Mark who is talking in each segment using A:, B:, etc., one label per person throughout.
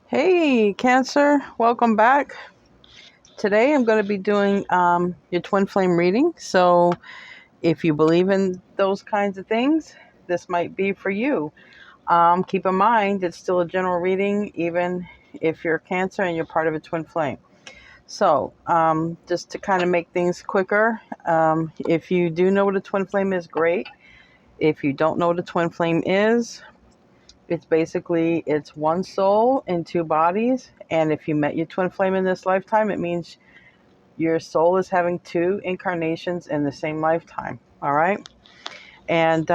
A: Hey, Cancer, welcome back. Today I'm going to be doing your twin flame reading. So if you believe in those kinds of things, this might be for you. Keep in mind, it's still a general reading, even if you're Cancer and you're part of a twin flame. So just to kind of make things quicker, if you do know what a twin flame is, great. If you don't know what a twin flame is, it's one soul in two bodies. And if you met your twin flame in this lifetime, it means your soul is having two incarnations in the same lifetime. All right. And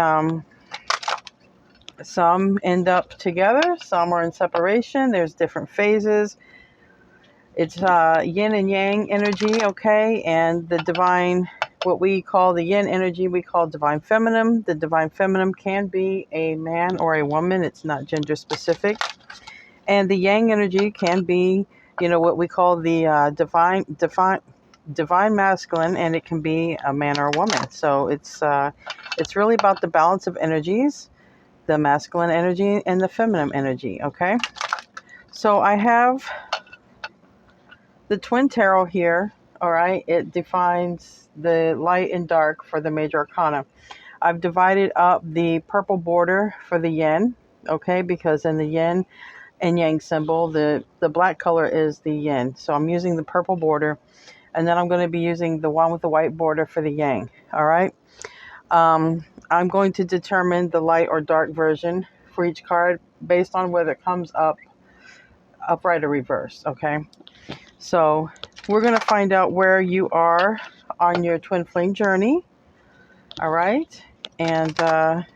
A: some end up together, some are in separation. There's different phases. It's yin and yang energy, okay? And the divine, what we call the yin energy, we call divine feminine. The divine feminine can be a man or a woman. It's not gender specific. And the yang energy can be, what we call the divine masculine, and it can be a man or a woman. So it's really about the balance of energies, the masculine energy and the feminine energy, okay? So I have the Twin Tarot here, all right? It defines the light and dark for the major arcana. I've divided up the purple border for the yin, okay? Because in the yin and yang symbol, the black color is the yin. So I'm using the purple border, and then I'm going to be using the one with the white border for the yang, all right? I'm going to determine the light or dark version for each card based on whether it comes up upright or reverse, okay? So we're going to find out where you are on your twin flame journey, all right? And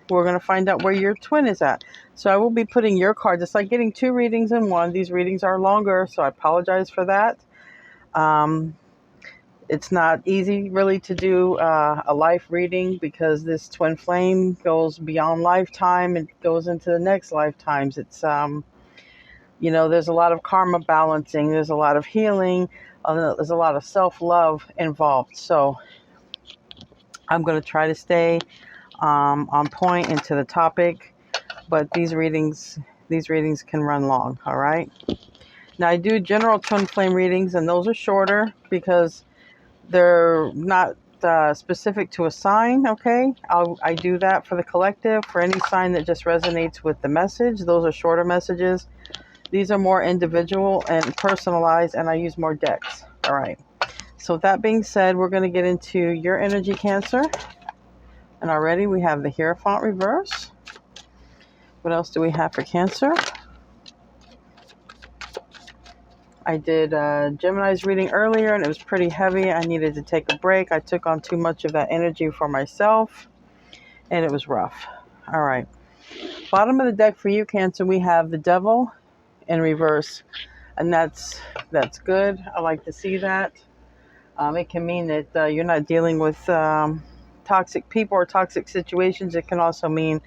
A: we're going to find out where your twin is at. So I will be putting your cards. It's like getting two readings in one. These readings are longer, so I apologize for that. It's not easy really to do a life reading because this twin flame goes beyond lifetime. It goes into the next lifetimes. It's, there's a lot of karma balancing. There's a lot of healing. There's a lot of self-love involved. So I'm going to try to stay on point and to the topic, but these readings can run long. All right. Now I do general twin flame readings, and those are shorter because they're not specific to a sign. Okay. I do that for the collective, for any sign that just resonates with the message. Those are shorter messages. These are more individual and personalized, and I use more decks. All right. So with that being said, we're going to get into your energy, Cancer. And already we have the Hierophant Reverse. What else do we have for Cancer? I did Gemini's reading earlier, and it was pretty heavy. I needed to take a break. I took on too much of that energy for myself, and it was rough. All right. Bottom of the deck for you, Cancer, we have the Devil in reverse, and that's good. I like to see that. It can mean that you're not dealing with toxic people or toxic situations. It can also mean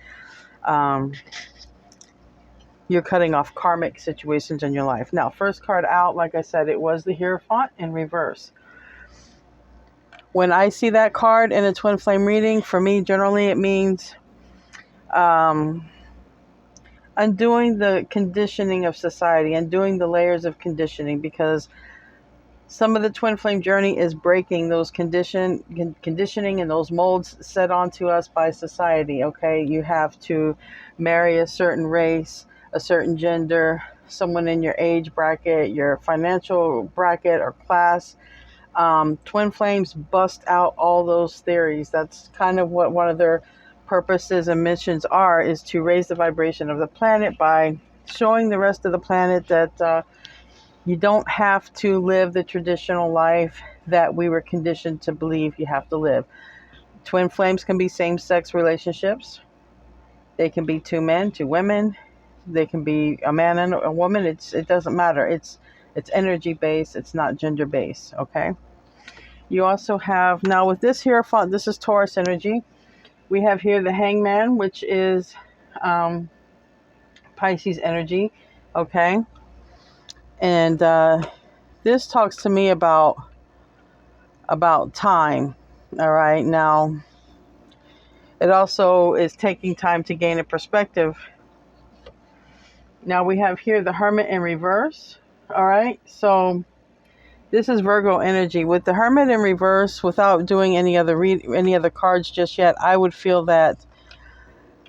A: you're cutting off karmic situations in your life. Now, first card out, like I said, it was the Hierophant in reverse. When I see that card in a twin flame reading, for me, generally it means undoing the conditioning of society, undoing the layers of conditioning, because some of the twin flame journey is breaking those conditioning and those molds set onto us by society, okay? You have to marry a certain race, a certain gender, someone in your age bracket, your financial bracket or class. Twin flames bust out all those theories. That's kind of what one of their purposes and missions are, is to raise the vibration of the planet by showing the rest of the planet that you don't have to live the traditional life that we were conditioned to believe you have to live. Twin flames can be same-sex relationships. They can be two men, two women. They can be a man and a woman. It doesn't matter. It's energy-based. It's not gender-based, okay? You also have, now with this Hierophant, this is Taurus energy. We have here the Hangman, which is Pisces energy, okay? And this talks to me about time, all right? Now, it also is taking time to gain a perspective Now we have here the Hermit in reverse. All right, so this is Virgo energy. With the Hermit in reverse, without doing any other cards just yet, I would feel that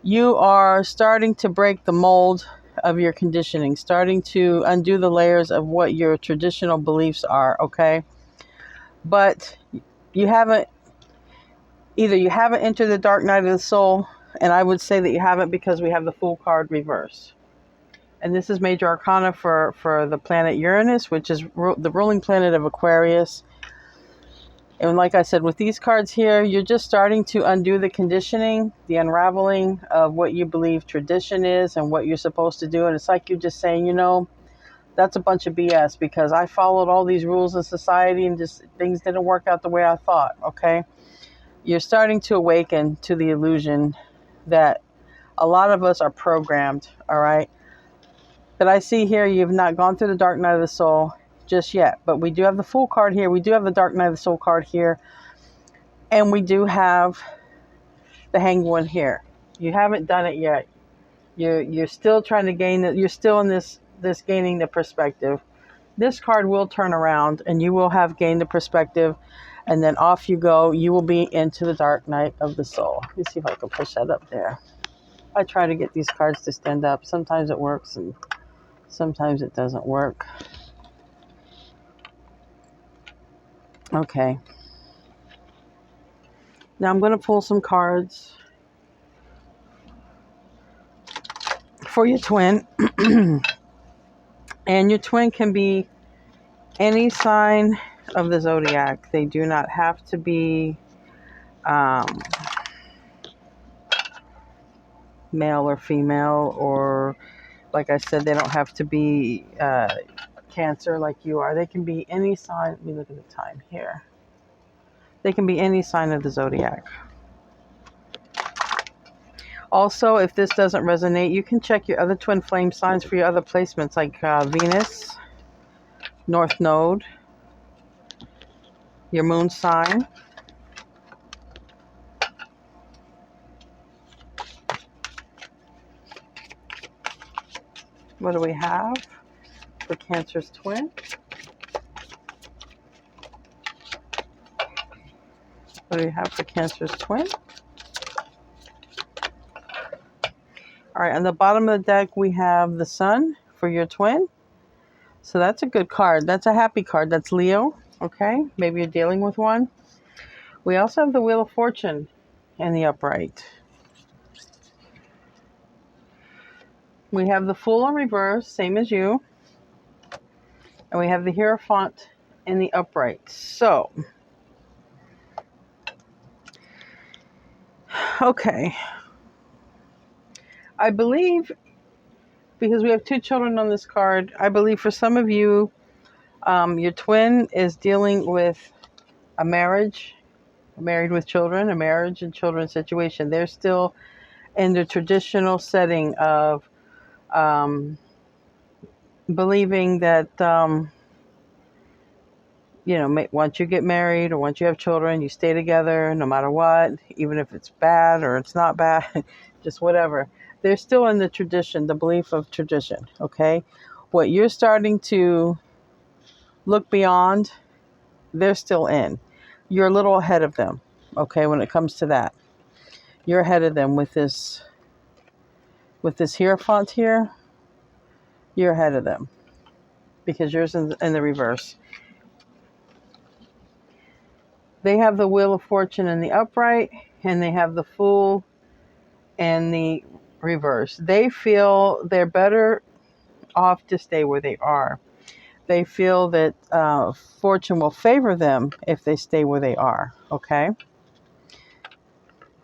A: you are starting to break the mold of your conditioning, starting to undo the layers of what your traditional beliefs are, okay? But you haven't entered the dark night of the soul, and I would say that you haven't because we have the Fool card reverse. And this is major arcana for the planet Uranus, which is the ruling planet of Aquarius. And like I said, with these cards here, you're just starting to undo the conditioning, the unraveling of what you believe tradition is and what you're supposed to do. And it's like you're just saying, you know, that's a bunch of BS because I followed all these rules in society and just things didn't work out the way I thought, okay? You're starting to awaken to the illusion that a lot of us are programmed, all right? But I see here you've not gone through the dark night of the soul just yet. But we do have the Fool card here. We do have the dark night of the soul card here. And we do have the Hanged One here. You haven't done it yet. You're still trying to gain it. You're still in this gaining the perspective. This card will turn around and you will have gained the perspective. And then off you go. You will be into the dark night of the soul. Let me see if I can push that up there. I try to get these cards to stand up. Sometimes it works and sometimes it doesn't work. Okay. Now I'm going to pull some cards for your twin. And your twin can be any sign of the zodiac. They do not have to be male or female, or like I said, they don't have to be Cancer like you are. They can be any sign. Let me look at the time here. They can be any sign of the zodiac. Also, if this doesn't resonate, you can check your other twin flame signs for your other placements, like Venus, North Node, your moon sign. What do we have for Cancer's twin? What do we have for Cancer's twin? All right, on the bottom of the deck, we have the Sun for your twin. So that's a good card. That's a happy card. That's Leo, okay? Maybe you're dealing with one. We also have the Wheel of Fortune in the upright. We have the Fool in reverse, same as you. And we have the Hierophant in the upright. So, okay. I believe, because we have two children on this card, I believe for some of you, your twin is dealing with a marriage, married with children, a marriage and children situation. They're still in the traditional setting of believing that, once you get married or once you have children, you stay together no matter what, even if it's bad or it's not bad, just whatever. They're still in the tradition, the belief of tradition, okay? What you're starting to look beyond, they're still in. You're a little ahead of them, okay, when it comes to that. You're ahead of them with this Hierophant here. You're ahead of them because yours is in the reverse. They have the Wheel of Fortune in the upright, and they have the Fool in the reverse. They feel they're better off to stay where they are. They feel that fortune will favor them if they stay where they are, okay?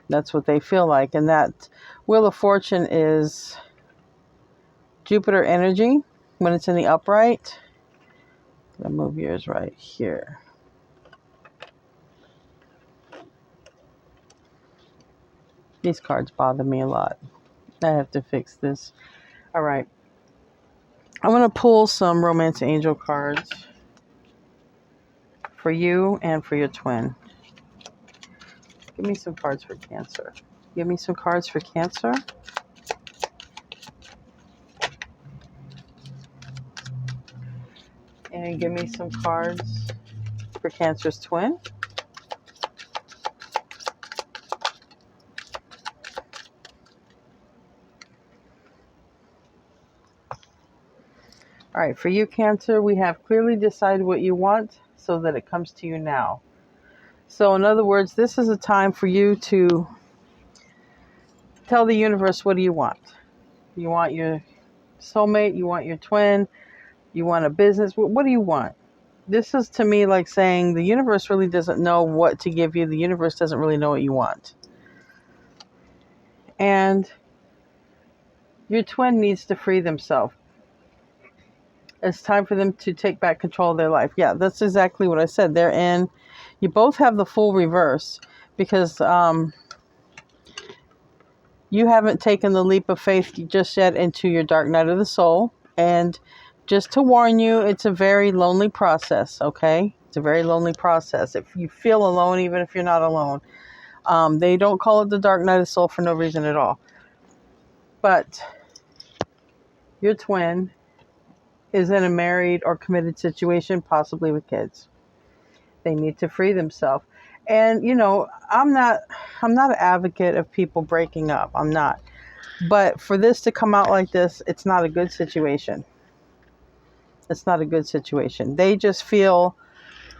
A: That's what they feel like. And that Wheel of Fortune is Jupiter energy when it's in the upright. I'm going to move yours right here. These cards bother me a lot. I have to fix this. All right. I'm going to pull some Romance Angel cards for you and for your twin. Give me some cards for Cancer. Give me some cards for Cancer. And give me some cards for Cancer's twin. All right, for you, Cancer, we have clearly decided what you want so that it comes to you now. So in other words, this is a time for you to tell the universe, what do you want? You want your soulmate? You want your twin? You want a business? What do you want? This is to me like saying the universe really doesn't know what to give you. The universe doesn't really know what you want. And your twin needs to free themselves. It's time for them to take back control of their life. Yeah, that's exactly what I said. They're in. You both have the full reverse because you haven't taken the leap of faith just yet into your dark night of the soul. And just to warn you, it's a very lonely process, okay? It's a very lonely process. If you feel alone, even if you're not alone. They don't call it the dark night of the soul for no reason at all. But your twin is in a married or committed situation, possibly with kids. They need to free themselves. And, you know, I'm not an advocate of people breaking up. I'm not. But for this to come out like this, it's not a good situation. It's not a good situation. They just feel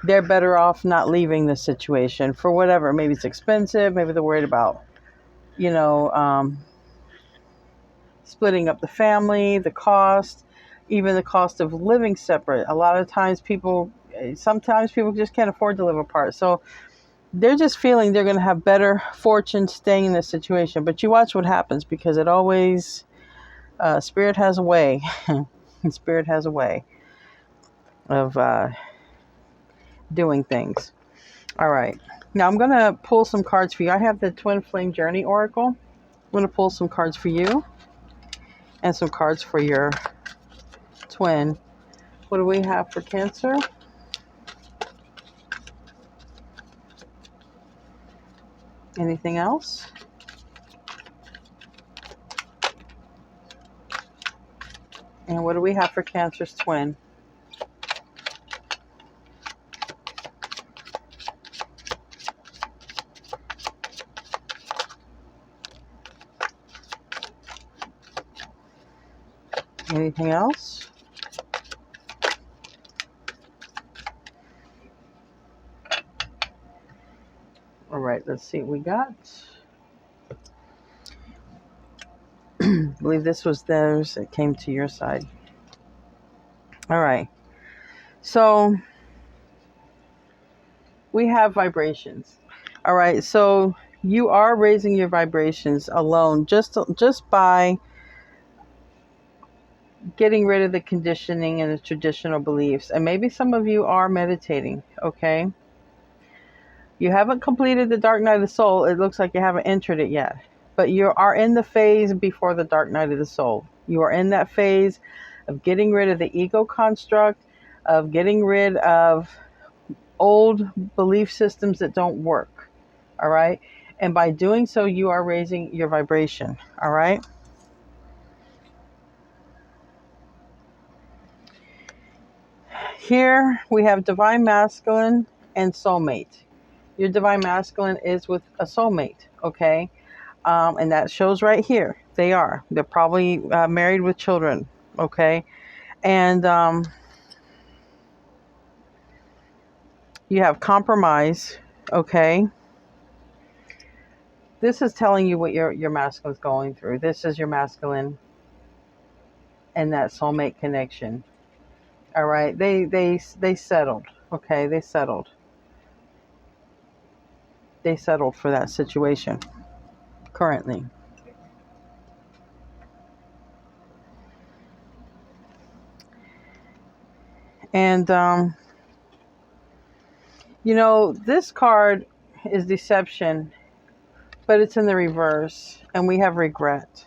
A: they're better off not leaving the situation for whatever. Maybe it's expensive. Maybe they're worried about, you know, splitting up the family, the cost, even the cost of living separate. A lot of times sometimes people just can't afford to live apart. So they're just feeling they're going to have better fortune staying in this situation. But you watch what happens, because it always, Spirit has a way. Spirit has a way of doing things. All right. Now I'm going to pull some cards for you. I have the Twin Flame Journey Oracle. I'm going to pull some cards for you and some cards for your twin. What do we have for Cancer? Anything else? And what do we have for Cancer's twin? Anything else? All right, let's see what we got. I believe this was theirs. It came to your side. All right. So we have vibrations. All right. So you are raising your vibrations alone just by getting rid of the conditioning and the traditional beliefs. And maybe some of you are meditating. Okay. You haven't completed the dark night of the soul. It looks like you haven't entered it yet. But you are in the phase before the dark night of the soul. You are in that phase of getting rid of the ego construct, of getting rid of old belief systems that don't work. All right. And by doing so, you are raising your vibration. All right. Here we have divine masculine and soulmate. Your divine masculine is with a soulmate. Okay. And that shows right here. They're probably married with children. Okay. And you have compromise. Okay. This is telling you what your masculine is going through. This is your masculine and that soulmate connection. All right. They settled. Okay. They settled for that situation currently. And, you know, this card is deception, but it's in the reverse, and we have regret.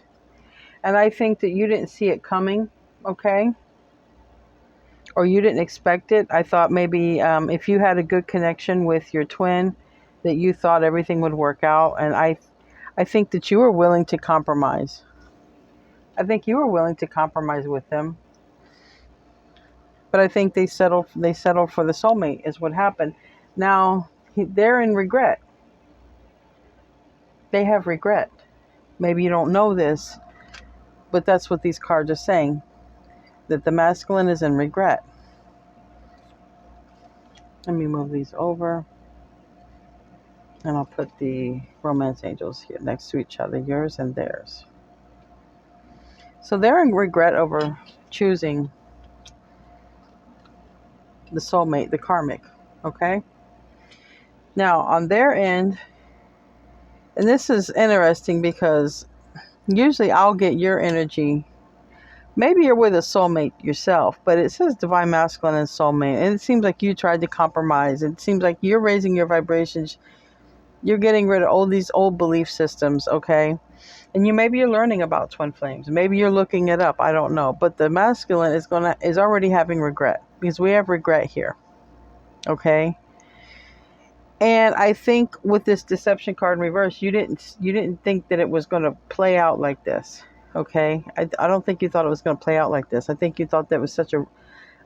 A: And I think that you didn't see it coming, okay? Or you didn't expect it. I thought maybe if you had a good connection with your twin, that you thought everything would work out. And I think that you were willing to compromise. I think you were willing to compromise with them. But I think they settled for the soulmate is what happened. Now, they're in regret. They have regret. Maybe you don't know this, but that's what these cards are saying. That the masculine is in regret. Let me move these over. And I'll put the romance angels here next to each other, yours and theirs. So they're in regret over choosing the soulmate, the karmic, okay? Now, on their end, and this is interesting because usually I'll get your energy. Maybe you're with a soulmate yourself, but it says divine masculine and soulmate. And it seems like you tried to compromise. It seems like you're raising your vibrations. You're getting rid of all these old belief systems, okay? And maybe you're learning about twin flames. Maybe you're looking it up. I don't know. But the masculine is already having regret because we have regret here. Okay? And I think with this deception card in reverse, you didn't think that it was going to play out like this. Okay? I don't think you thought it was going to play out like this. I think you thought that was such an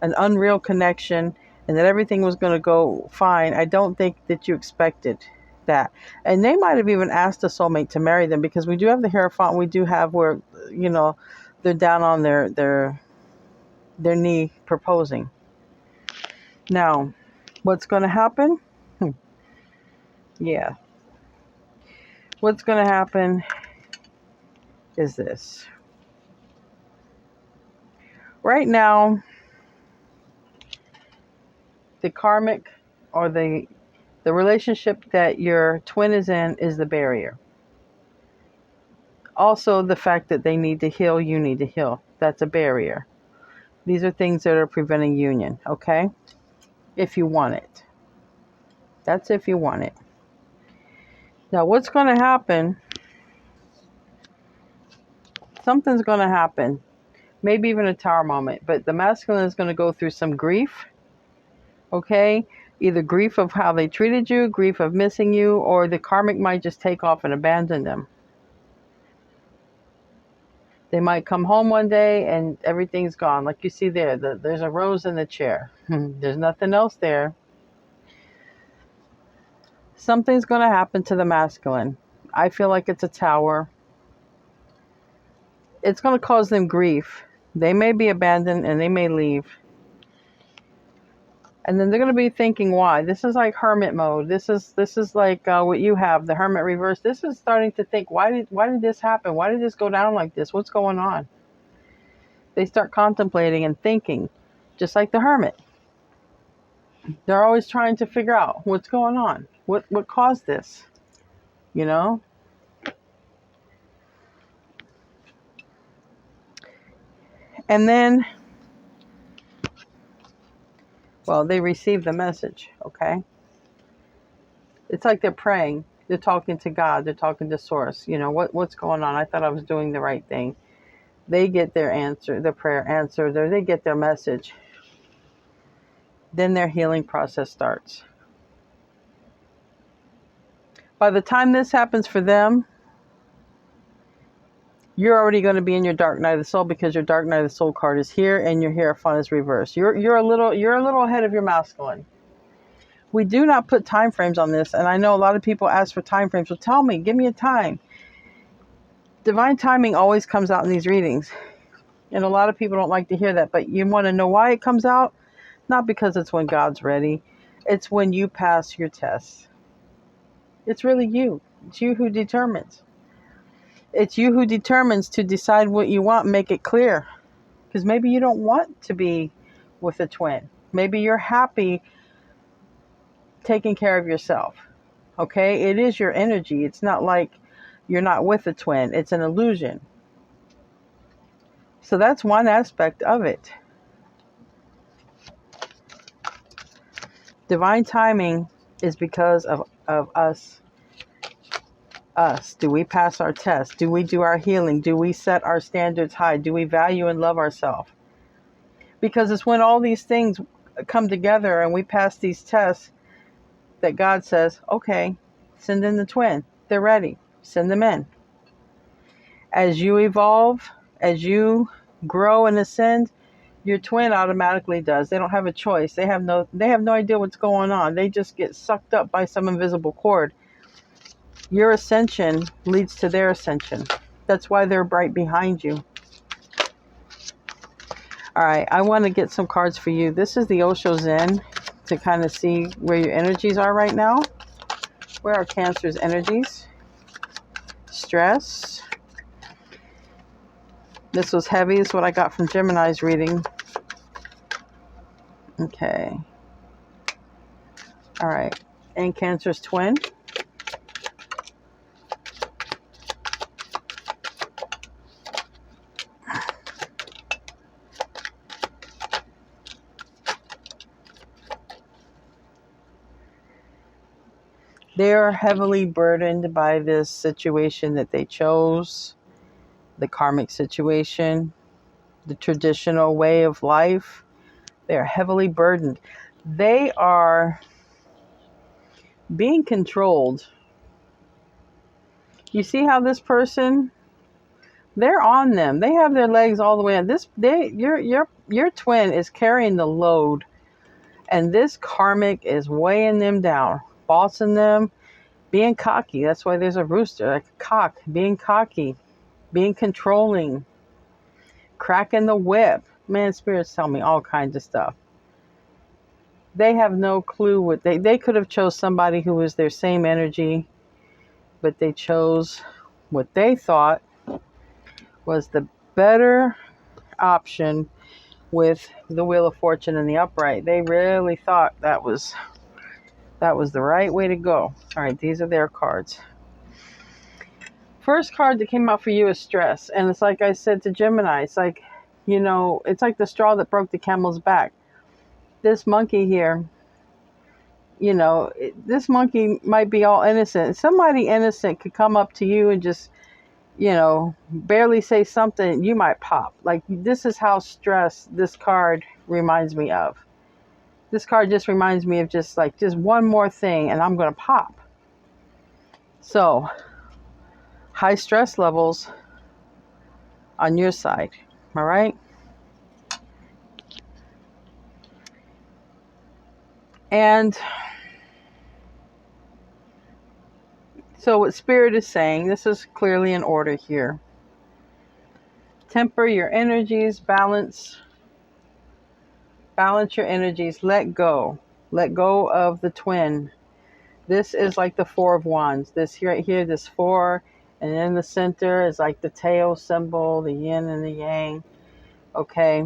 A: unreal connection and that everything was going to go fine. I don't think that you expected that. And they might have even asked the soulmate to marry them because we do have the Hierophant. We do have where, they're down on their knee proposing. Now, what's going to happen? Yeah. What's going to happen is this. Right now, the karmic or the relationship that your twin is in is the barrier. Also, the fact that they need to heal, you need to heal. That's a barrier. These are things that are preventing union, okay? If you want it. That's if you want it. Now, what's going to happen? Something's going to happen. Maybe even a tower moment. But the masculine is going to go through some grief, okay? Either grief of how they treated you, grief of missing you, or the karmic might just take off and abandon them. They might come home one day and everything's gone. Like you see there, there's a rose in the chair. There's nothing else there. Something's going to happen to the masculine. I feel like it's a tower. It's going to cause them grief. They may be abandoned and they may leave. And then they're going to be thinking, why? This is like hermit mode. This is like what you have, the Hermit Reverse. This is starting to think, why did this happen? Why did this go down like this? What's going on? They start contemplating and thinking, just like the Hermit. They're always trying to figure out what's going on. What caused this? You know? And then, well, they receive the message, okay? It's like they're praying. They're talking to God. They're talking to Source. You know, what's going on? I thought I was doing the right thing. They get their answer, their prayer answered, or they get their message. Then their healing process starts. By the time this happens for them, you're already going to be in your dark night of the soul because your dark night of the soul card is here and your Hierophant is reversed. You're a little ahead of your masculine. We do not put time frames on this, and I know a lot of people ask for time frames. Well, tell me, give me a time. Divine timing always comes out in these readings, and a lot of people don't like to hear that. But you want to know why it comes out? Not because it's when God's ready. It's when you pass your test. It's really you. It's you who determines. It's you who determines to decide what you want, make it clear. Because maybe you don't want to be with a twin. Maybe you're happy taking care of yourself. Okay? It is your energy. It's not like you're not with a twin. It's an illusion. So that's one aspect of it. Divine timing is because of us. Do we pass our test? Do we do our healing? Do we set our standards high? Do we value and love ourselves? Because it's when all these things come together and we pass these tests that God says, okay, send in the twin. They're ready. Send them in. As you evolve, as you grow and ascend, Your twin automatically does. They don't have a choice. They have no idea what's going on. They just get sucked up by some invisible cord. Your ascension leads to their ascension. That's why they're right behind you. All right, I want to get some cards for you. This is the Osho Zen to kind of see where your energies are right now. Where are Cancer's energies? Stress. This was heavy. This is what I got from Gemini's reading. Okay. All right. And Cancer's twin. They are heavily burdened by this situation that they chose, the karmic situation, the traditional way of life. They are heavily burdened. They are being controlled. You see how this person, they're on them. They have their legs all the way on. Your twin is carrying the load, and this karmic is weighing them down, bossing them. Being cocky. That's why there's a rooster, like a cock. Being cocky. Being controlling. Cracking the whip. Man, spirits tell me all kinds of stuff. They have no clue what they could have chose somebody who was their same energy, but they chose what they thought was the better option with the Wheel of Fortune and the upright. They really thought that was the right way to go. All right, these are their cards. First card that came out for you is stress. And it's like I said to Gemini, it's like, it's like the straw that broke the camel's back. This monkey here, this monkey might be all innocent. Somebody innocent could come up to you and just, barely say something, you might pop. Like, this is how stress this card reminds me of. This card just reminds me of just one more thing and I'm going to pop. So, high stress levels on your side. All right. And so what Spirit is saying, this is clearly in order here. Temper your energies, balance your energies, let go. Let go of the twin. This is like the Four of Wands. This right here, this four, and in the center is like the tail symbol, the yin and the yang. Okay,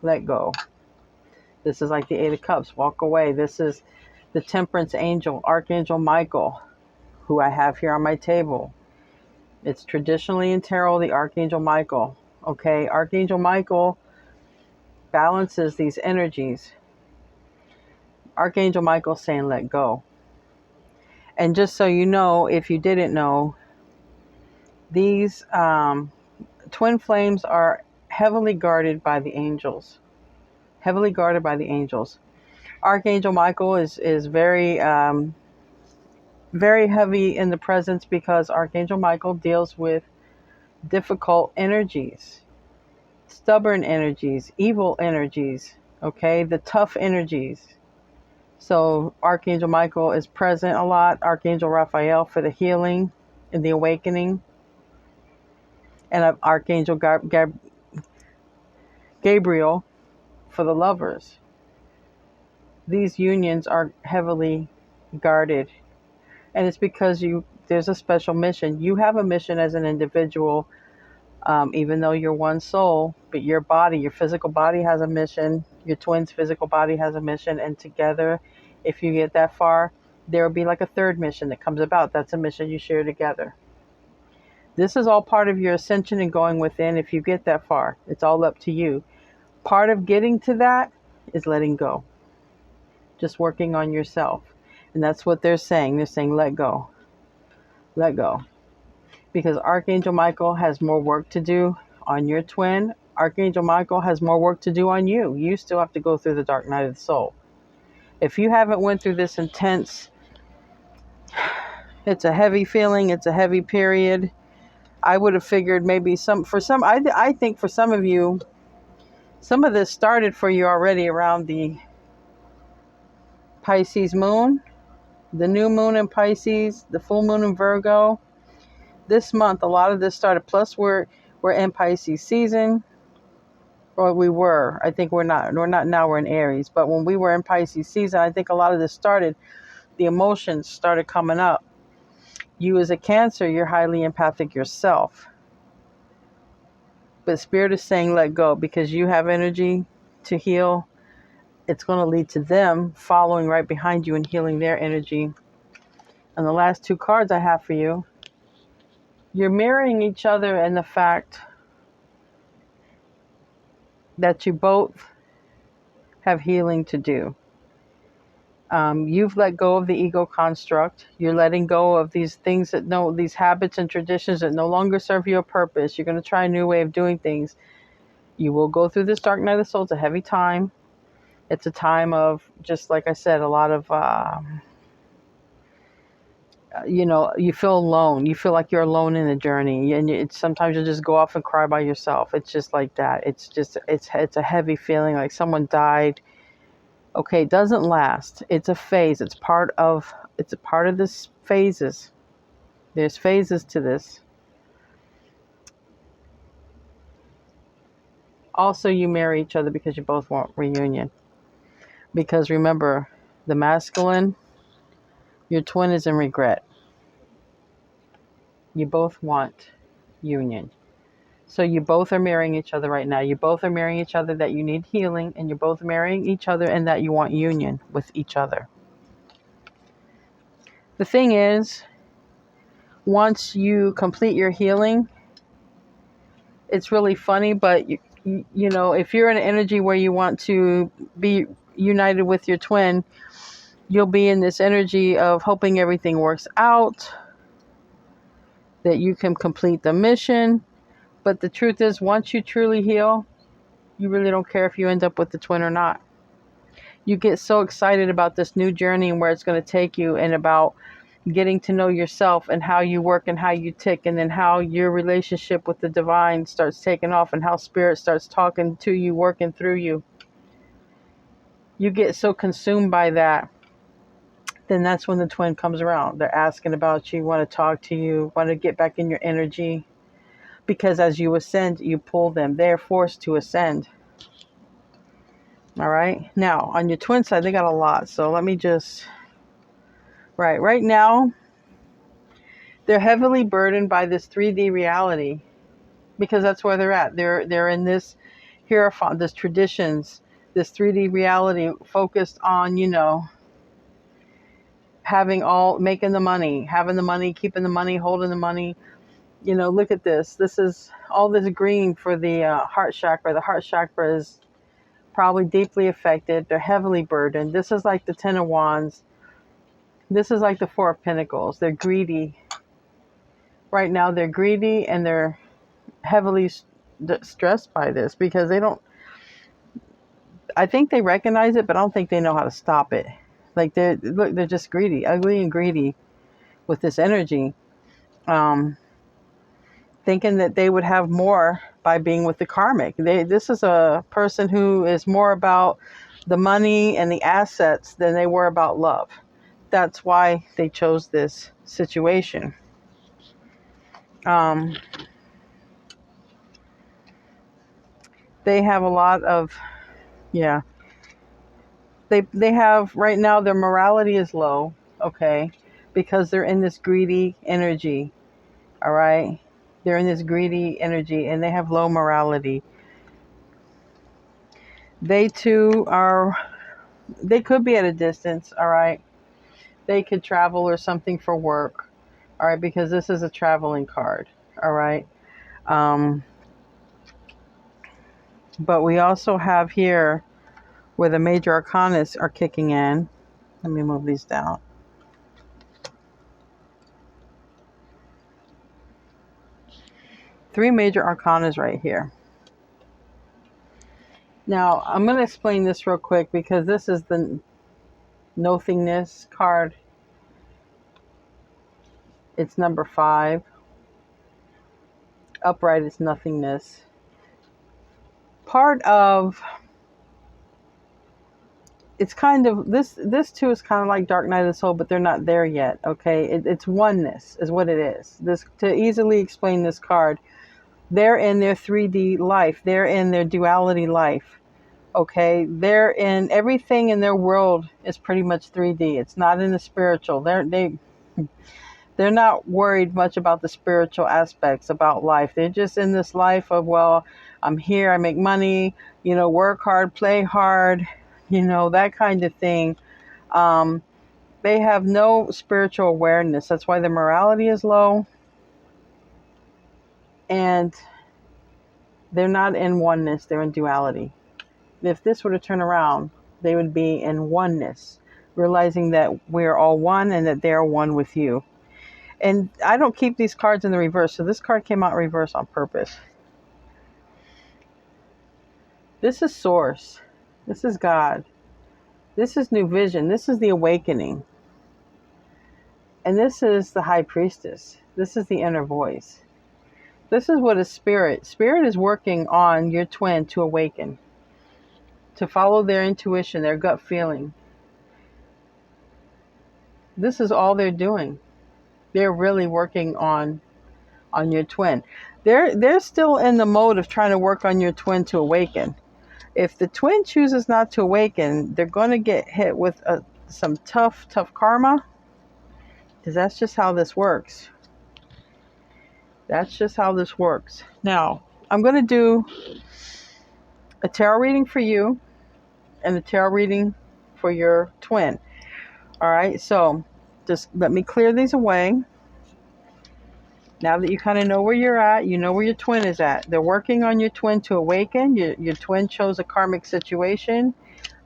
A: let go. This is like the Eight of Cups, walk away. This is the Temperance Angel, Archangel Michael, who I have here on my table. It's traditionally in tarot the Archangel Michael. Okay, Archangel Michael balances these energies. Archangel Michael saying let go. And just so you know, if you didn't know, these twin flames are heavily guarded by the angels. Heavily guarded by the angels. Archangel Michael is very, very heavy in the presence because Archangel Michael deals with difficult energies, stubborn energies, evil energies, okay, the tough energies. So Archangel Michael is present a lot. Archangel Raphael for the healing and the awakening. And Archangel Gabriel for the lovers. These unions are heavily guarded. And it's because there's a special mission. You have a mission as an individual, even though you're one soul, but your body, your physical body has a mission. Your twin's physical body has a mission. And together, if you get that far, there will be like a third mission that comes about. That's a mission you share together. This is all part of your ascension and going within. If you get that far, it's all up to you. Part of getting to that is letting go. Just working on yourself. And that's what they're saying. They're saying, let go. Let go. Because Archangel Michael has more work to do on your twin. Archangel Michael has more work to do on you. You still have to go through the dark night of the soul. If you haven't went through this intense, it's a heavy feeling, it's a heavy period. I would have figured maybe I think for some of you, Some of this started for you already around the Pisces moon, the new moon in Pisces, the full moon in Virgo. This month, a lot of this started. Plus, we're in Pisces season, or we were. I think we're not. We're not now. We're in Aries. But when we were in Pisces season, I think a lot of this started. The emotions started coming up. You as a Cancer, you're highly empathic yourself. But Spirit is saying let go because you have energy to heal. It's going to lead to them following right behind you and healing their energy. And the last two cards I have for you, you're mirroring each other in the fact that you both have healing to do. You've let go of the ego construct. You're letting go of these things these habits and traditions that no longer serve your purpose. You're going to try a new way of doing things. You will go through this dark night of the soul. It's a heavy time. It's a time of, just like I said, a lot of, you feel alone. You feel like you're alone in the journey. And sometimes you just go off and cry by yourself. It's just like that. It's a heavy feeling like someone died. Okay, it doesn't last. It's a phase. It's a part of this phases. There's phases to this. Also, you marry each other because you both want reunion. Because remember, the masculine, your twin is in regret. You both want union. So you both are marrying each other right now. You both are marrying each other that you need healing, and you're both marrying each other and that you want union with each other. The thing is, once you complete your healing, it's really funny, but if you're in an energy where you want to be united with your twin, you'll be in this energy of hoping everything works out, that you can complete the mission. But the truth is, once you truly heal, you really don't care if you end up with the twin or not. You get so excited about this new journey and where it's going to take you, and about getting to know yourself and how you work and how you tick, and then how your relationship with the divine starts taking off, and how spirit starts talking to you, working through you. You get so consumed by that, then that's when the twin comes around. They're asking about you, want to talk to you, want to get back in your energy. Because as you ascend, you pull them. They're forced to ascend. All right. Now, on your twin side, they got a lot. So let me just... Right now, they're heavily burdened by this 3D reality. Because that's where they're at. They're in this hierophant, this traditions, this 3D reality focused on, making the money, having the money, keeping the money, holding the money. Look at this. This is all this green for the heart chakra. The heart chakra is probably deeply affected. They're heavily burdened. This is like the 10 of Wands. This is like the 4 of Pentacles. They're greedy. Right now, they're greedy, and they're heavily stressed by this because I think they recognize it, but I don't think they know how to stop it. Like they're just greedy, ugly and greedy with this energy. Thinking that they would have more by being with the Karmic. This is a person who is more about the money and the assets than they were about love. That's why they chose this situation. They have a lot of, yeah. They have, right now, their morality is low, okay, because they're in this greedy energy, all right? They're in this greedy energy, and they have low morality. They too they could be at a distance, all right? They could travel or something for work, all right, because this is a traveling card, all right? But we also have here where the major arcanas are kicking in. Let me move these down. Three major arcanas right here. Now, I'm going to explain this real quick because this is the Nothingness card. It's number 5. Upright is nothingness. part of, it's kind of, this too is kind of like Dark Night of the Soul, but they're not there yet, okay? It's oneness is what it is. This, to easily explain this card, they're in their 3D life. They're in their duality life, okay? They're in, everything in their world is pretty much 3D. It's not in the spiritual. They're not worried much about the spiritual aspects about life. They're just in this life of, well, I'm here, I make money, you know, work hard, play hard, you know, that kind of thing. They have no spiritual awareness. That's why their morality is low. And they're not in oneness, they're in duality. If this were to turn around, they would be in oneness, realizing that we're all one and that they're one with you. And I don't keep these cards in the reverse, so this card came out reverse on purpose. This is Source. This is God. This is New Vision. This is the awakening. And this is the High Priestess. This is the inner voice. This is what is Spirit. Spirit is working on your twin to awaken, to follow their intuition, their gut feeling. This is all they're doing. They're really working on your twin. They're still in the mode of trying to work on your twin to awaken. If the twin chooses not to awaken, they're going to get hit with some tough karma, because that's just how this works. That's just how this works. Now, I'm going to do a tarot reading for you and a tarot reading for your twin. All right, so just let me clear these away. Now that you kind of know where you're at, you know where your twin is at. They're working on your twin to awaken. Your twin chose a karmic situation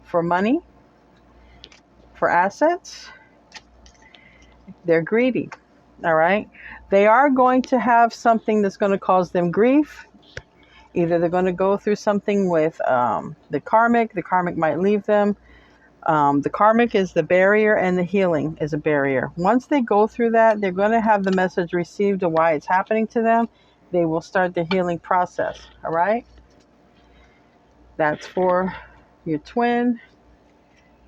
A: for money, for assets. They're greedy. All right. They are going to have something that's going to cause them grief. Either they're going to go through something with the karmic. The karmic might leave them. The karmic is the barrier, and the healing is a barrier. Once they go through that, they're going to have the message received of why it's happening to them. They will start the healing process. All right. That's for your twin.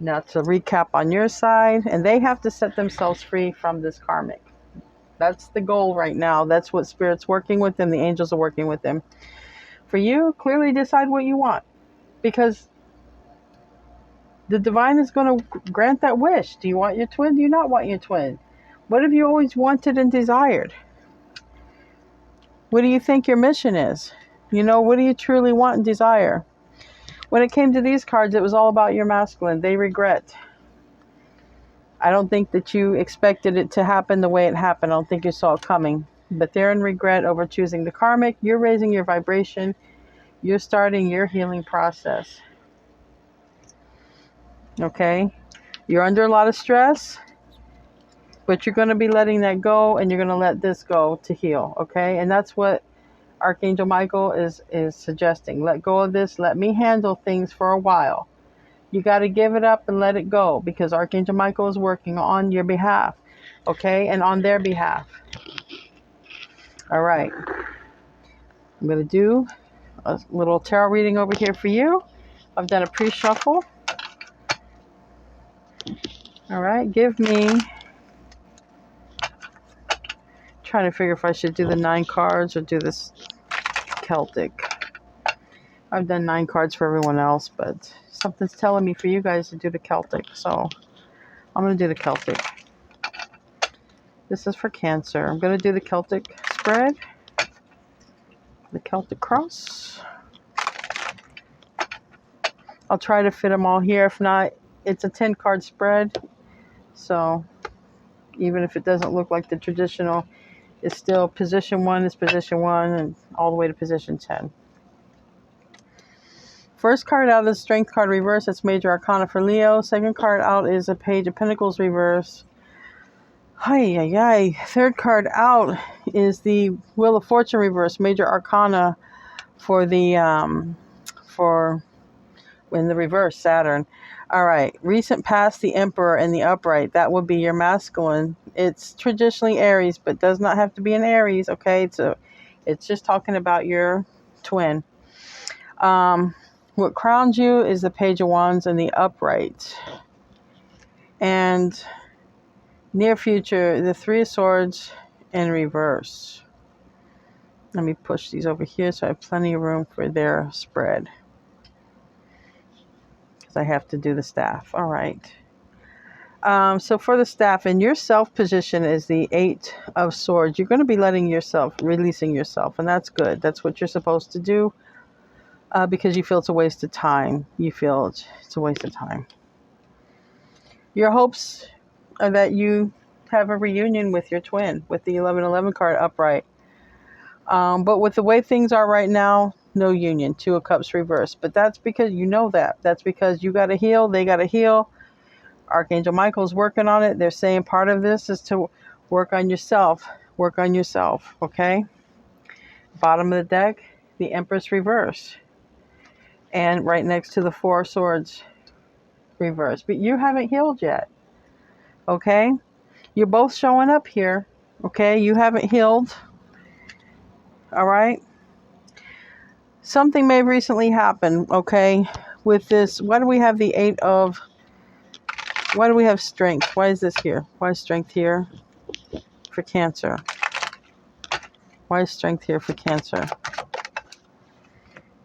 A: Now to recap on your side, and they have to set themselves free from this karmic. That's the goal right now. That's what Spirit's working with them. The angels are working with them. For you, clearly decide what you want, because the divine is going to grant that wish. Do you want your twin? Do you not want your twin? What have you always wanted and desired? What do you think your mission is? You know, what do you truly want and desire? When it came to these cards, it was all about your masculine. They regret. I don't think that you expected it to happen the way it happened. I don't think you saw it coming. But they're in regret over choosing the karmic. You're raising your vibration. You're starting your healing process. Okay? You're under a lot of stress, but you're going to be letting that go, and you're going to let this go to heal. Okay? And that's what Archangel Michael is suggesting. Let go of this. Let me handle things for a while. You got to give it up and let it go, because Archangel Michael is working on your behalf, okay, and on their behalf. All right. I'm going to do a little tarot reading over here for you. I've done a pre-shuffle. All right. Give me, trying to figure if I should do the 9 cards or do this Celtic. I've done 9 cards for everyone else, but something's telling me for you guys to do the Celtic. So I'm going to do the Celtic. This is for Cancer. I'm going to do the Celtic Spread. The Celtic Cross. I'll try to fit them all here. If not, it's a 10 card spread. So even if it doesn't look like the traditional, it's still position 1 is position 1 and all the way to position 10. First card out is Strength card reverse. That's Major Arcana for Leo. Second card out is a Page of Pentacles reverse. Third card out is the Wheel of Fortune reverse. Major Arcana for the for in the reverse, Saturn. All right. Recent past, the Emperor, and the Upright. That would be your masculine. It's traditionally Aries, but does not have to be an Aries. Okay. It's just talking about your twin. What crowns you is the Page of Wands in the upright. And near future, the Three of Swords in reverse. Let me push these over here so I have plenty of room for their spread. Because I have to do the staff. All right. So for the staff, in your self position is the Eight of Swords. You're going to be releasing yourself. And that's good. That's what you're supposed to do. Because you feel it's a waste of time. You feel it's a waste of time. Your hopes are that you have a reunion with your twin, with the 1111 card upright. But with the way things are right now, no union. Two of Cups reverse. But that's because you know that. That's because you got to heal. They got to heal. Archangel Michael's working on it. They're saying part of this is to work on yourself. Work on yourself. Okay? Bottom of the deck, the Empress reverse. And right next to the Four of Swords reverse. But you haven't healed yet. Okay? You're both showing up here. Okay? You haven't healed. All right? Something may have recently happened. Okay? With this, why do we have the why do we have strength? Why is this here? Why is strength here for Cancer? Why is strength here for Cancer?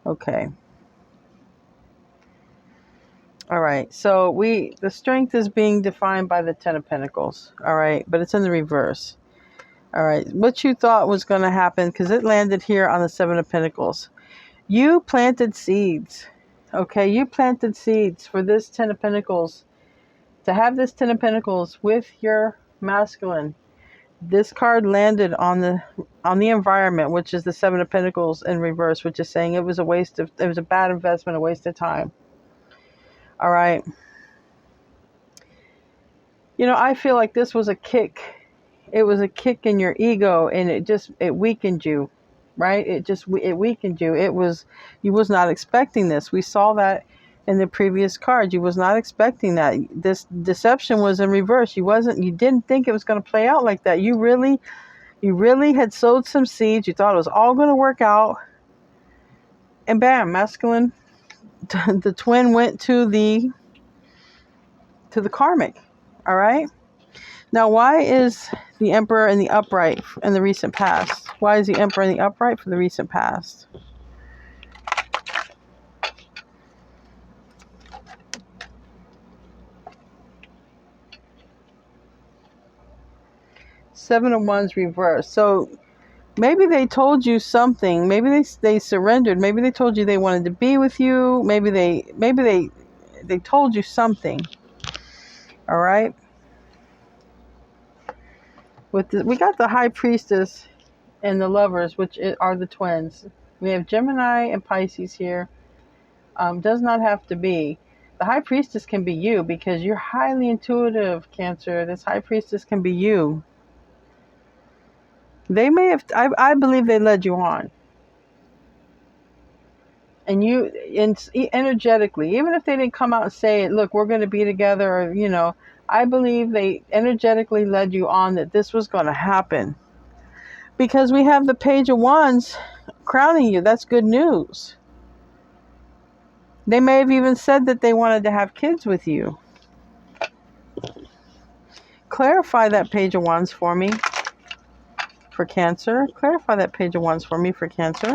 A: Okay. All right. So the strength is being defined by the Ten of Pentacles. All right. But it's in the reverse. All right. What you thought was going to happen, because it landed here on the Seven of Pentacles. You planted seeds. Okay. You planted seeds for this Ten of Pentacles. To have this Ten of Pentacles with your masculine. This card landed on the environment, which is the Seven of Pentacles in reverse, which is saying it was a bad investment, a waste of time. All right. You know, I feel like this was a kick. It was a kick in your ego, and it weakened you, right? It weakened you. You was not expecting this. We saw that in the previous card. You was not expecting that. This deception was in reverse. You didn't think it was going to play out like that. You really had sowed some seeds. You thought it was all going to work out. And bam, masculine, the twin went to the Karmic. All right. Now, why is the Emperor in the upright in the recent past? Why is the Emperor in the upright for the recent past? Seven of Wands reversed. So maybe they told you something. Maybe they surrendered. Maybe they told you they wanted to be with you. Maybe they told you something. All right. We got the High Priestess and the Lovers, which are the twins. We have Gemini and Pisces here. Does not have to be. The High Priestess can be you because you're highly intuitive, Cancer. This High Priestess can be you. They may have, I believe they led you on. And energetically, even if they didn't come out and say it, look, we're going to be together, or, I believe they energetically led you on that this was going to happen. Because we have the Page of Wands crowning you. That's good news. They may have even said that they wanted to have kids with you. Clarify that Page of Wands for me for Cancer. Clarify that Page of Wands for me for Cancer.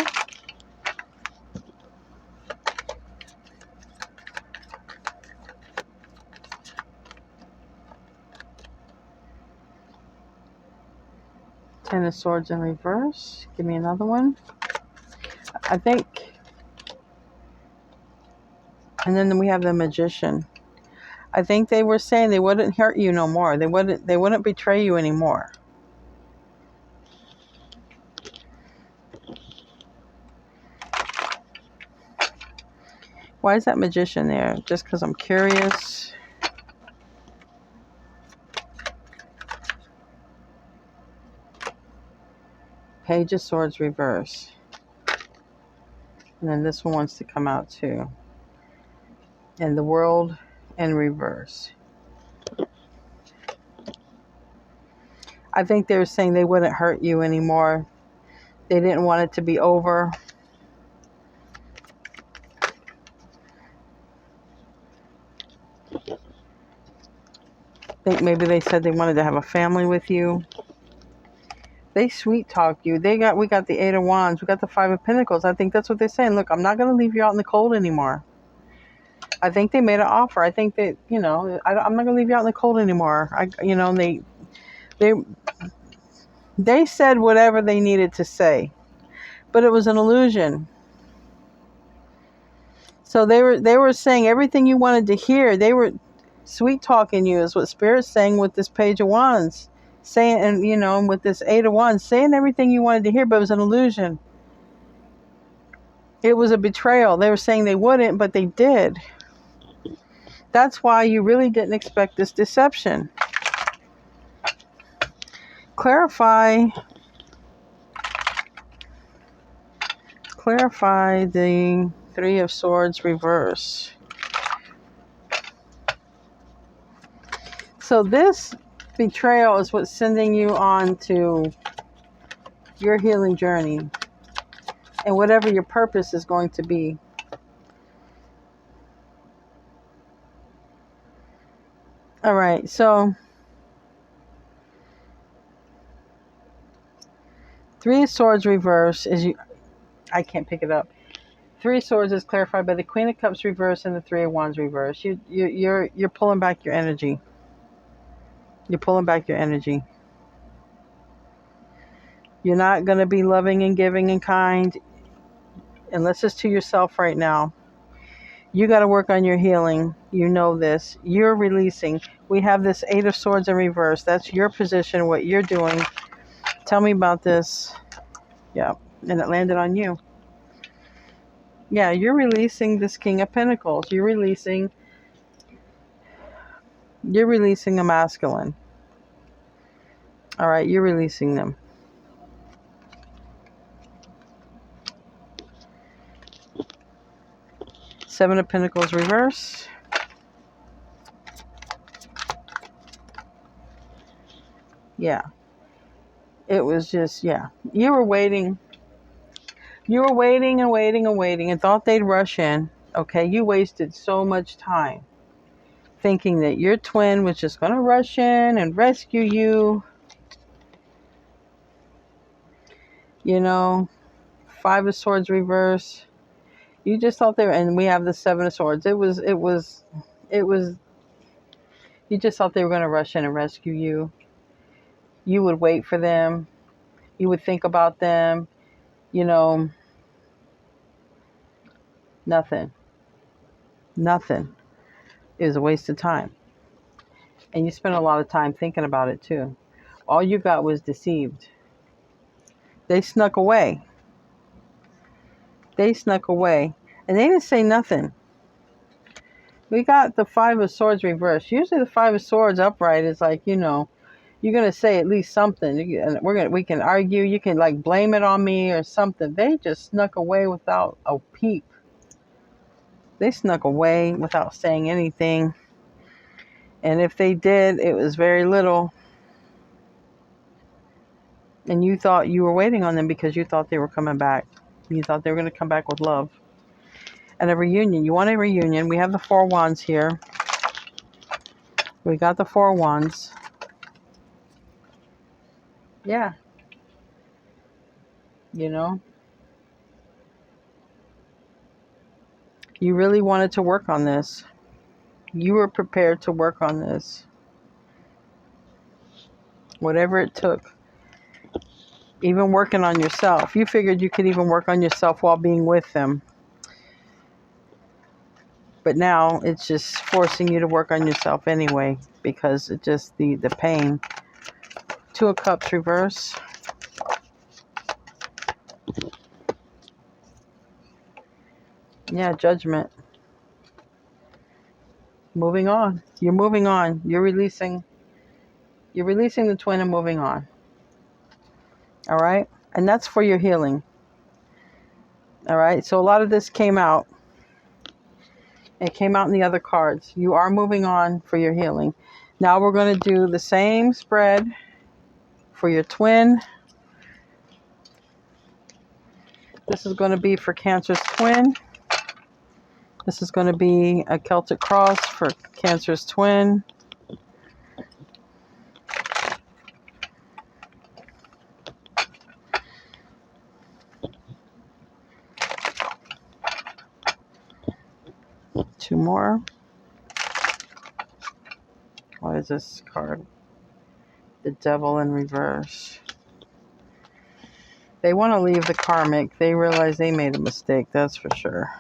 A: Ten of Swords in reverse. Give me another one. I think. And then we have the Magician. I think they were saying they wouldn't hurt you no more. They wouldn't betray you anymore. Why is that Magician there? Just because I'm curious. Page of Swords reverse. And then this one wants to come out too. And the World in reverse. I think they were saying they wouldn't hurt you anymore. They didn't want it to be over. I think maybe they said they wanted to have a family with you. They sweet talk you. We got the Eight of Wands. We got the Five of Pentacles. I think that's what they're saying. Look, I'm not going to leave you out in the cold anymore. I think they made an offer. I think that, I'm not going to leave you out in the cold anymore. They said whatever they needed to say, but it was an illusion. So they were saying everything you wanted to hear. They were sweet talking you, is what Spirit's saying with this Page of Wands, saying, and with this Eight of Wands, saying everything you wanted to hear, but it was an illusion. It was a betrayal. They were saying they wouldn't, but they did. That's why you really didn't expect this deception. Clarify the Three of Swords reverse. So this betrayal is what's sending you on to your healing journey and whatever your purpose is going to be. All right, so Three of Swords reverse I can't pick it up. Three of Swords is clarified by the Queen of Cups reverse and the Three of Wands reverse. You're pulling back your energy. You're pulling back your energy. You're not going to be loving and giving and kind unless it's to yourself right now. You got to work on your healing. You know this. You're releasing. We have this Eight of Swords in reverse. That's your position, what you're doing. Tell me about this. Yeah, and it landed on you. Yeah, you're releasing this King of Pentacles. You're releasing a masculine. All right, you're releasing them. Seven of Pentacles reverse. Yeah. It was just, yeah. You were waiting. You were waiting and waiting and waiting and thought they'd rush in. Okay, you wasted so much time thinking that your twin was just going to rush in and rescue you. Five of Swords reverse. You just thought they were, and we have the Seven of Swords. It was, you just thought they were going to rush in and rescue you. You would wait for them. You would think about them. Nothing. Nothing. It was a waste of time. And you spent a lot of time thinking about it too. All you got was deceived. They snuck away. They snuck away. And they didn't say nothing. We got the Five of Swords reversed. Usually the Five of Swords upright is like, you're going to say at least something. We can argue. You can blame it on me or something. They just snuck away without a peep. They snuck away without saying anything. And if they did, it was very little. And you thought you were waiting on them because you thought they were coming back. You thought they were going to come back with love. And a reunion. You want a reunion. We have the Four Wands here. We got the Four Wands. Yeah. You really wanted to work on this. You were prepared to work on this. Whatever it took. Even working on yourself. You figured you could even work on yourself while being with them. But now it's just forcing you to work on yourself anyway. Because it's just the pain. Two of Cups reverse. Yeah, Judgment. Moving on. You're moving on. You're releasing the twin and moving on. All right? And that's for your healing. All right? So a lot of this came out. It came out in the other cards. You are moving on for your healing. Now we're going to do the same spread for your twin. This is going to be for Cancer's twin. This is going to be a Celtic cross for Cancer's twin. more. What is this card? The Devil in reverse. They want to leave the Karmic. They realize they made a mistake, that's for sure.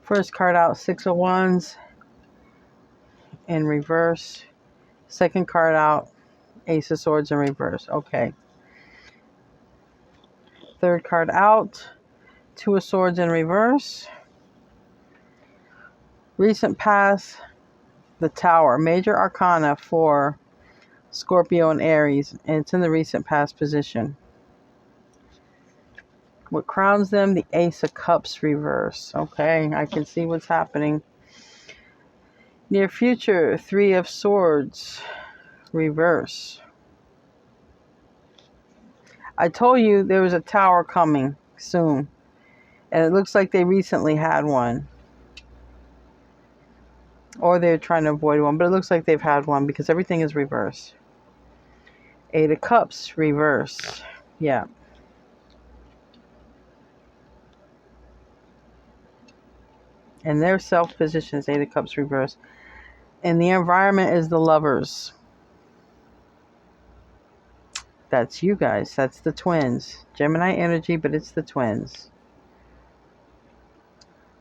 A: First card out, Six of Wands in reverse. Second card out, Ace of Swords in reverse. Okay. Third card out, Two of Swords in reverse. Recent past, the Tower. Major Arcana for Scorpio and Aries. And it's in the recent past position. What crowns them? The Ace of Cups reverse. Okay, I can see what's happening. Near future, Three of Swords reverse. I told you there was a tower coming soon. And it looks like they recently had one. Or they're trying to avoid one. But it looks like they've had one because everything is reverse. Eight of Cups reverse. Yeah. And their self-position is Eight of Cups reverse. And the environment is the Lovers. That's you guys. That's the twins. Gemini energy, but it's the twins.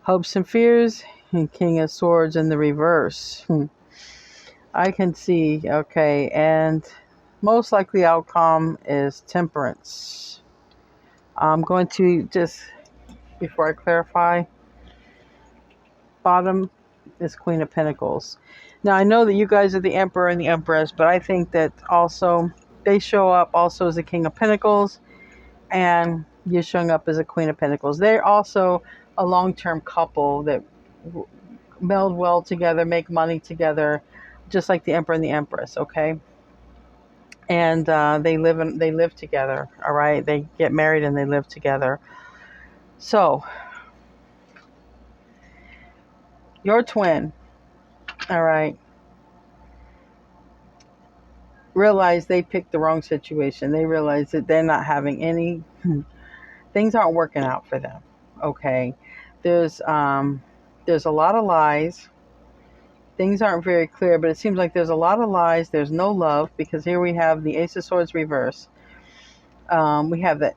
A: Hopes and fears. And King of Swords in the reverse. I can see. Okay. And most likely outcome is Temperance. I'm going to just, before I clarify, bottom is Queen of Pentacles. Now, I know that you guys are the Emperor and the Empress, but I think that also they show up also as a King of Pentacles, and you're showing up as a Queen of Pentacles. They're also a long-term couple that meld well together, make money together, just like the Emperor and the Empress, okay? And they live together, all right? They get married and they live together. So, your twin, all right, realize they picked the wrong situation. They realize that they're not having any, things aren't working out for them, okay? There's a lot of lies. Things aren't very clear, but it seems like there's a lot of lies. There's no love, because here we have the Ace of Swords reverse. We have the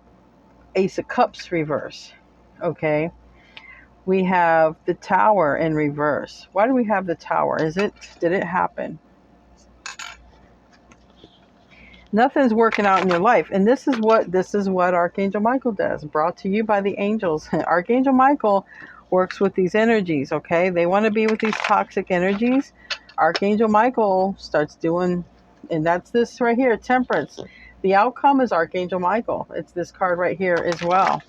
A: Ace of Cups reverse, okay? We have the Tower in reverse. Why do we have the Tower? Did it happen? Nothing's working out in your life. And this is what Archangel Michael does. Brought to you by the angels. Archangel Michael works with these energies, okay? They want to be with these toxic energies. Archangel Michael starts doing, and that's this right here, Temperance. The outcome is Archangel Michael. It's this card right here as well.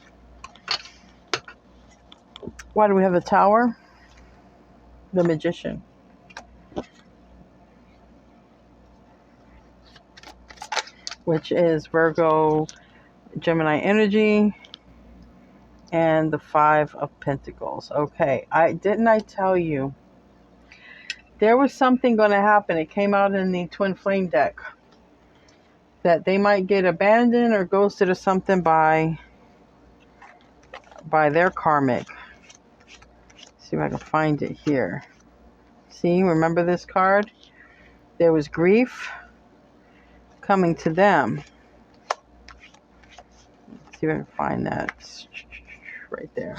A: Why do we have the Tower? The Magician. Which is Virgo, Gemini energy, and the Five of Pentacles. Okay, didn't I tell you there was something going to happen? It came out in the Twin Flame deck that they might get abandoned or ghosted or something by their karmic. Let's see if I can find it here. See, remember this card? There was grief coming to them. Let's see if I can find that. It's right there.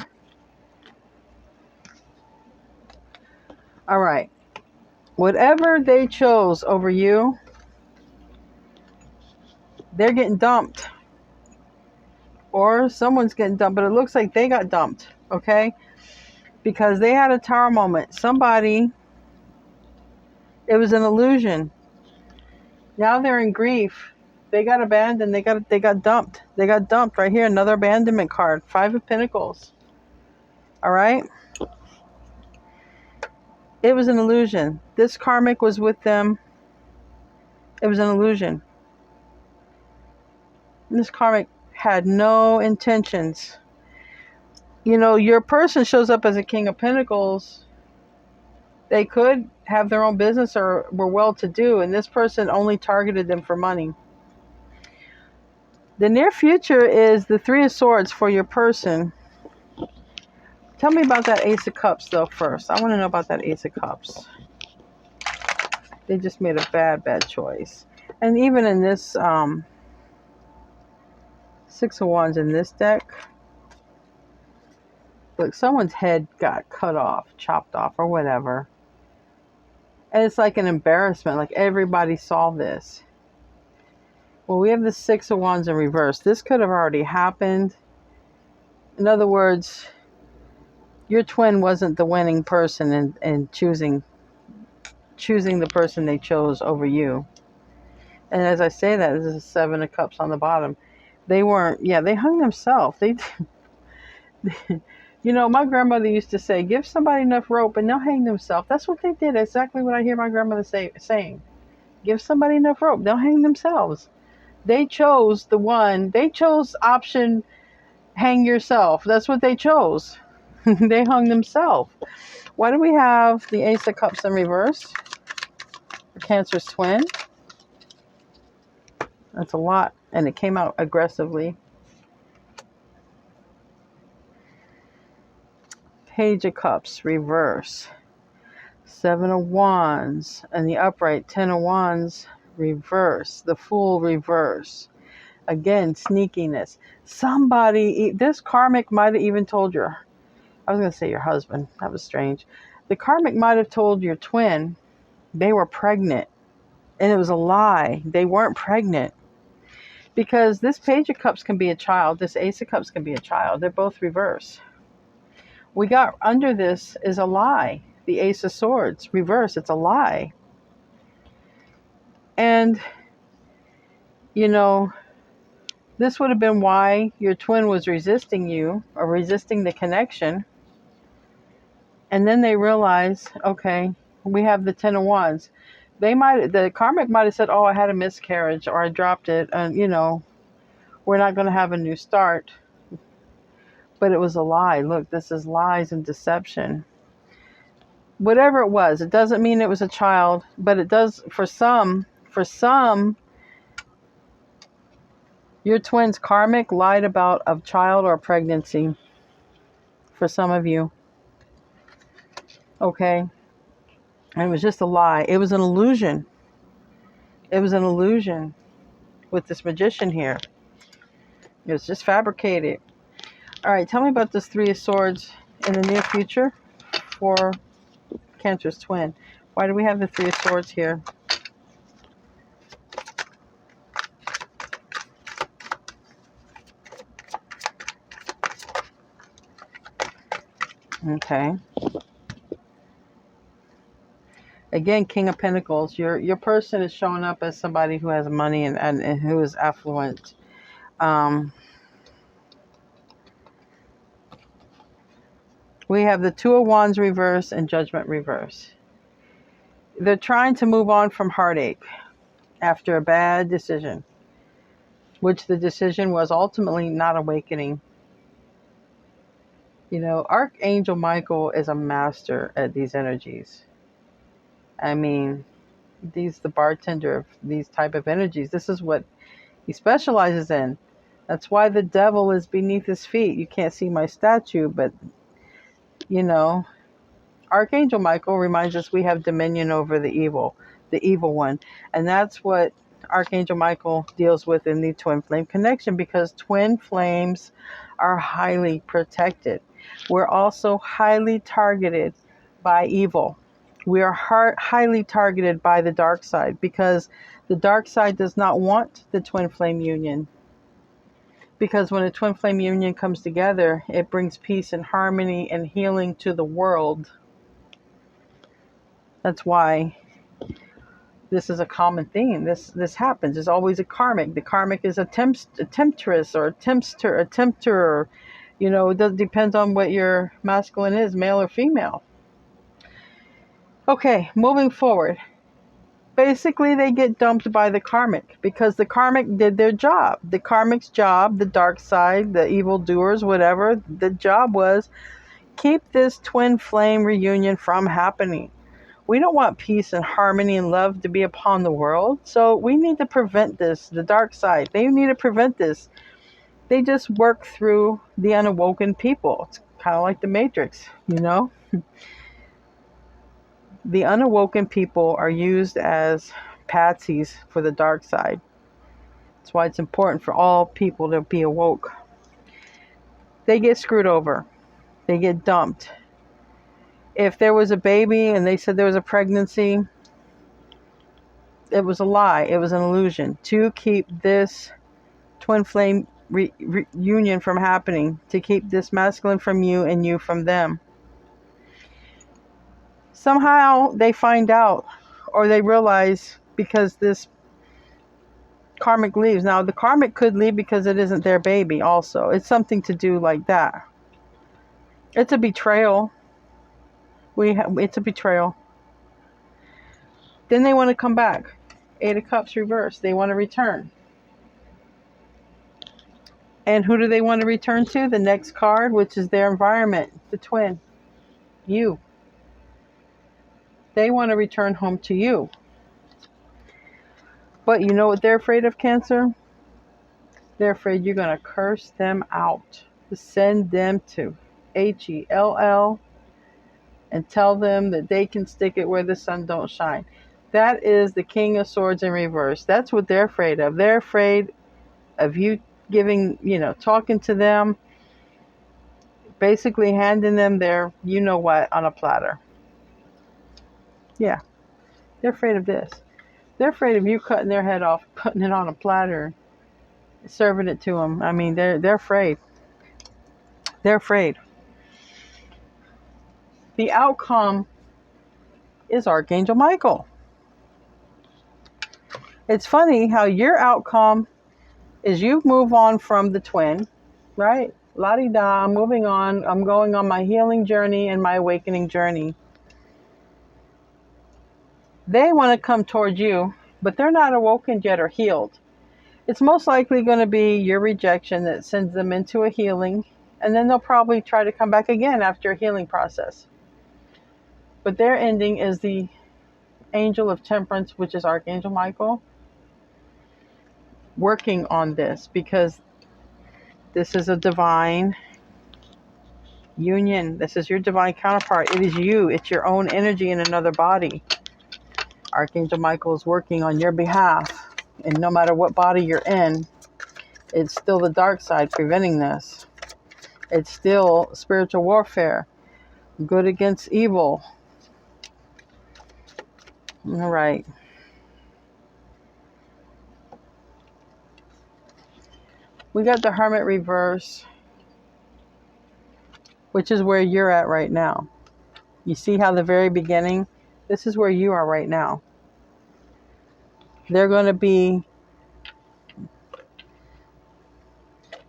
A: All right. Whatever they chose over you, they're getting dumped. Or someone's getting dumped, but it looks like they got dumped, okay? Because they had a Tower moment. Somebody, it was an illusion. Now they're in grief. They got abandoned. They got dumped. They got dumped right here. Another abandonment card. Five of Pentacles. All right? It was an illusion. This karmic was with them. It was an illusion. This karmic had no intentions. You know, your person shows up as a King of Pentacles. They could have their own business or were well-to-do, and this person only targeted them for money. The near future is the Three of Swords for your person. Tell me about that Ace of Cups, though, first. I want to know about that Ace of Cups. They just made a bad choice. And even in this Six of Wands in this deck, look, someone's head got cut off, chopped off, or whatever. And it's like an embarrassment. Like, everybody saw this. Well, we have the Six of Wands in reverse. This could have already happened. In other words, your twin wasn't the winning person in choosing the person they chose over you. And as I say that, this is Seven of Cups on the bottom. They weren't, they hung themselves. You know, my grandmother used to say, give somebody enough rope and they'll hang themselves. That's what they did. Exactly what I hear my grandmother saying. Give somebody enough rope, they'll hang themselves. They chose option hang yourself. That's what they chose. They hung themselves. Why do we have the Ace of Cups in reverse? The Cancerous twin. That's a lot. And it came out aggressively. Page of Cups, reverse. Seven of Wands. And the upright, Ten of Wands, reverse. The Fool, reverse. Again, sneakiness. Somebody, this karmic might have even told your, I was going to say your husband. That was strange. The karmic might have told your twin they were pregnant. And it was a lie. They weren't pregnant. Because this Page of Cups can be a child. This Ace of Cups can be a child. They're both reverse. We got under this is a lie. The Ace of Swords, reverse. It's a lie. And, you know, this would have been why your twin was resisting you or resisting the connection. And then they realized, okay, we have the Ten of Wands. The karmic might have said, oh, I had a miscarriage or I dropped it. And, you know, we're not going to have a new start. But it was a lie. Look, this is lies and deception. Whatever it was, it doesn't mean it was a child, but it does for some, your twin's karmic lied about a child or pregnancy. For some of you. Okay. And it was just a lie. It was an illusion. It was an illusion with this magician here. It was just fabricated. All right, tell me about this Three of Swords in the near future for Cancerous twin. Why do we have the Three of Swords here? Okay. Again, King of Pentacles. Your person is showing up as somebody who has money and who is affluent. We have the Two of Wands reverse and Judgment reverse. They're trying to move on from heartache after a bad decision, which the decision was ultimately not awakening. You know, Archangel Michael is a master at these energies. I mean, he's the bartender of these type of energies. This is what he specializes in. That's why the devil is beneath his feet. You can't see my statue, but, you know, Archangel Michael reminds us we have dominion over the evil one. And that's what Archangel Michael deals with in the twin flame connection, because twin flames are highly protected. We're also highly targeted by evil. We are highly targeted by the dark side, because the dark side does not want the twin flame union. Because when a twin flame union comes together, it brings peace and harmony and healing to the world. That's why this is a common theme. This happens. There's always a karmic. The karmic is a temptress or a tempter. You know, it depends on what your masculine is, male or female. Okay, moving forward. Basically, they get dumped by the karmic because the karmic did their job. The karmic's job, the dark side, the evildoers, whatever, the job was keep this twin flame reunion from happening. We don't want peace and harmony and love to be upon the world. So we need to prevent this. The dark side, they need to prevent this. They just work through the unawoken people. It's kind of like the Matrix, you know? The unawoken people are used as patsies for the dark side. That's why it's important for all people to be awoke. They get screwed over. They get dumped. If there was a baby and they said there was a pregnancy, it was a lie. It was an illusion to keep this twin flame reunion from happening, to keep this masculine from you and you from them. Somehow they find out, or they realize, because this karmic leaves. Now the karmic could leave because it isn't their baby also. It's something to do like that. It's a betrayal. It's a betrayal. Then they want to come back. 8 of Cups reversed. They want to return. And who do they want to return to? The next card, which is their environment, the twin. You. They want to return home to you. But you know what they're afraid of, Cancer? They're afraid you're going to curse them out. Send them to HELL and tell them that they can stick it where the sun don't shine. That is the King of Swords in reverse. That's what they're afraid of. They're afraid of you giving, talking to them, basically handing them their you-know-what on a platter. Yeah, they're afraid of this. They're afraid of you cutting their head off, putting it on a platter, serving it to them. I mean, they're afraid. They're afraid. The outcome is Archangel Michael. It's funny how your outcome is you move on from the twin, right? La-di-da, I'm moving on. I'm going on my healing journey and my awakening journey. They want to come towards you, but they're not awoken yet or healed. It's most likely going to be your rejection that sends them into a healing, and then they'll probably try to come back again after a healing process. But their ending is the Angel of Temperance, which is Archangel Michael, working on this, because this is a divine union. This is your divine counterpart. It is you. It's your own energy in another body. Archangel Michael is working on your behalf. And no matter what body you're in, it's still the dark side preventing this. It's still spiritual warfare. Good against evil. All right. We got the Hermit Reverse, which is where you're at right now. You see how the very beginning, this is where you are right now. They're going to be,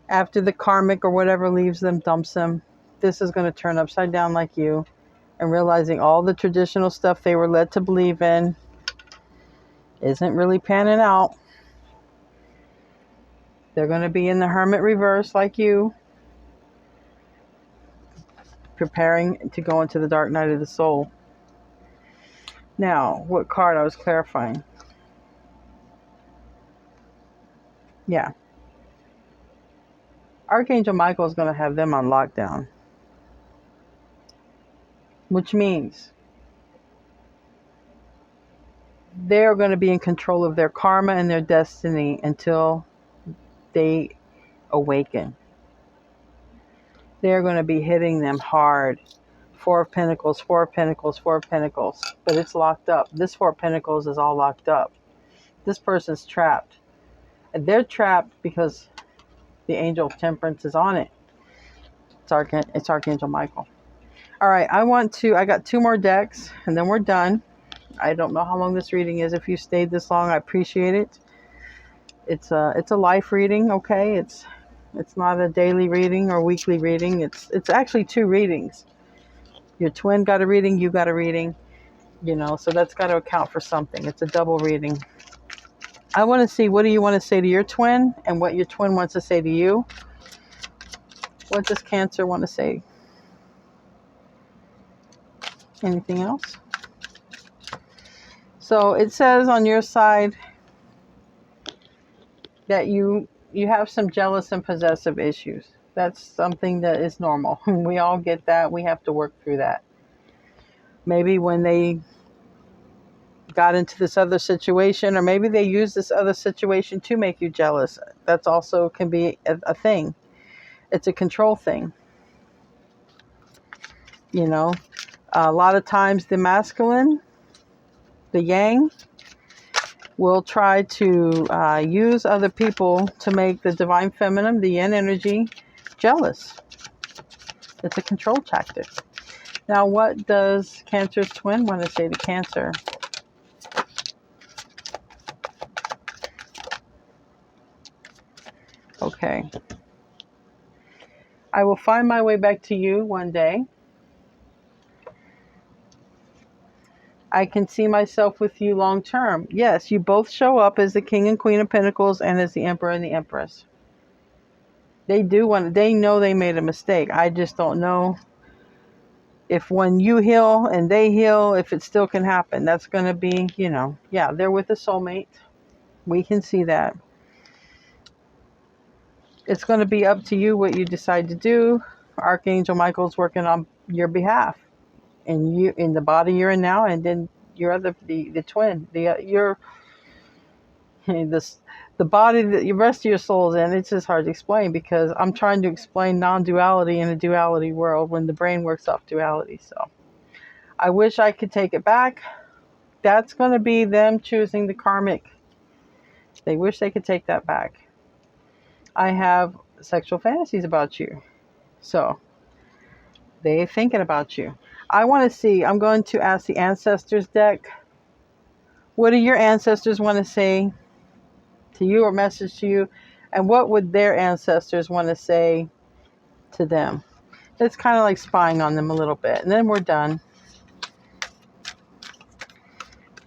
A: after the karmic or whatever leaves them, dumps them, this is going to turn upside down like you, and realizing all the traditional stuff they were led to believe in isn't really panning out. They're going to be in the Hermit Reverse like you, preparing to go into the dark night of the soul. Now, what card I was clarifying? Yeah. Archangel Michael is going to have them on lockdown. Which means they're going to be in control of their karma and their destiny until they awaken. They're going to be hitting them hard. 4 of Pentacles, 4 of Pentacles, 4 of Pentacles. But it's locked up. This 4 of Pentacles is all locked up. This person's trapped. And they're trapped because the Angel of Temperance is on it. It's Archangel Michael. All right, I got 2 more decks, and then we're done. I don't know how long this reading is. If you stayed this long, I appreciate it. It's a life reading, okay? It's not a daily reading or weekly reading. It's actually 2 readings. Your twin got a reading, you got a reading, so that's got to account for something. It's a double reading. I want to see, what do you want to say to your twin and what your twin wants to say to you. What does Cancer want to say? Anything else? So it says on your side that you have some jealous and possessive issues. That's something that is normal. We all get that. We have to work through that. Maybe when they got into this other situation, or maybe they use this other situation to make you jealous. That's also can be a thing. It's a control thing. You know, a lot of times the masculine, the yang, will try to use other people to make the divine feminine, the yin energy, jealous. It's a control tactic. Now, what does Cancer's twin want to say to Cancer? Okay. I will find my way back to you one day. I can see myself with you long term. Yes, you both show up as the King and Queen of Pentacles and as the Emperor and the Empress. They know they made a mistake. I just don't know if when you heal and they heal, if it still can happen. That's going to be, yeah, they're with a soulmate. We can see that. It's going to be up to you what you decide to do. Archangel Michael's working on your behalf, and you in the body you're in now, and then your other the twin, your the body that the rest of your soul's in. It's just hard to explain because I'm trying to explain non-duality in a duality world when the brain works off duality. So I wish I could take it back. That's going to be them choosing the karmic. They wish they could take that back. I have sexual fantasies about you. So they're thinking about you. I want to see, I'm going to ask the Ancestors deck. What do your ancestors want to say to you or message to you? And what would their ancestors want to say to them? It's kind of like spying on them a little bit. And then we're done.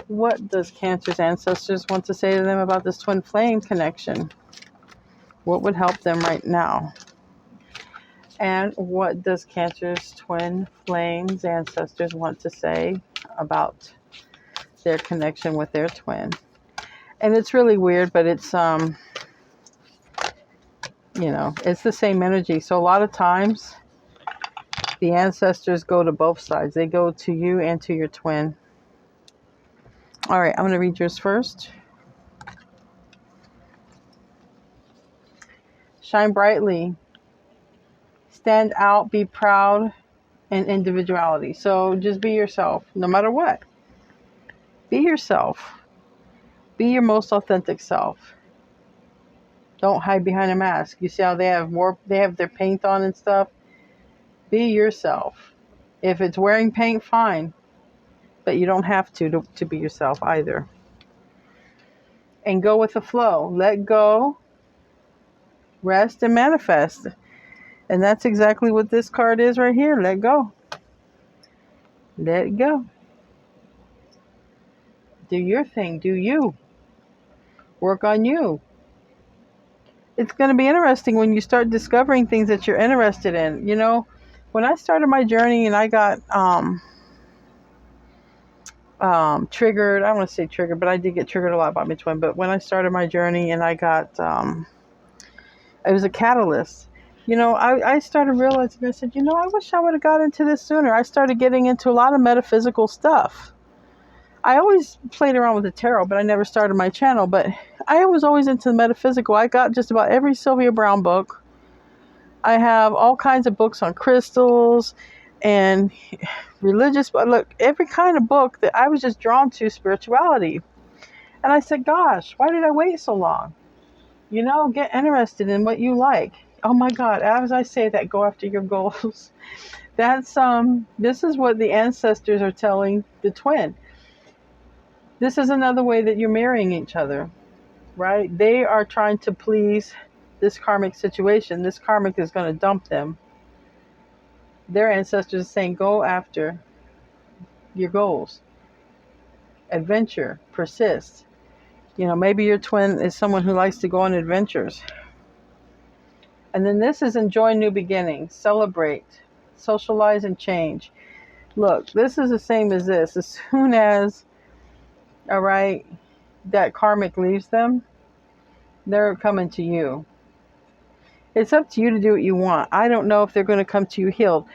A: What does Cancer's ancestors want to say to them about this twin flame connection? What would help them right now? And what does Cancer's twin flames ancestors want to say about their connection with their twin? And it's really weird, but it's it's the same energy. So a lot of times the ancestors go to both sides. They go to you and to your twin. All right, I'm going to read yours first. Shine brightly. Stand out, be proud, and individuality. So just be yourself, no matter what. Be yourself. Be your most authentic self. Don't hide behind a mask. You see how they have their paint on and stuff? Be yourself. If it's wearing paint, fine. But you don't have to be yourself either. And go with the flow. Let go, rest, and manifest. And that's exactly what this card is right here. Let go. Let it go. Do your thing. Do you. Work on you. It's going to be interesting when you start discovering things that you're interested in. You know, when I started my journey and I got triggered, I don't want to say triggered, but I did get triggered a lot by my twin. But when I started my journey and I got, it was a catalyst. You know, I started realizing, I said, I wish I would have got into this sooner. I started getting into a lot of metaphysical stuff. I always played around with the tarot, but I never started my channel. But I was always into the metaphysical. I got just about every Sylvia Browne book. I have all kinds of books on crystals and religious, but look, every kind of book that I was just drawn to spirituality. And I said, gosh, why did I wait so long? Get interested in what you like. Oh my God, as I say that, go after your goals. That's, this is what the ancestors are telling the twin. This is another way that you're marrying each other, right? They are trying to please this karmic situation. This karmic is going to dump them. Their ancestors are saying, go after your goals. Adventure, persist. Maybe your twin is someone who likes to go on adventures. And then this is enjoy new beginnings, celebrate, socialize, and change. Look, this is the same as this. As soon as all right, that karmic leaves them, they're coming to you. It's up to you to do what you want. I don't know if they're going to come to you healed.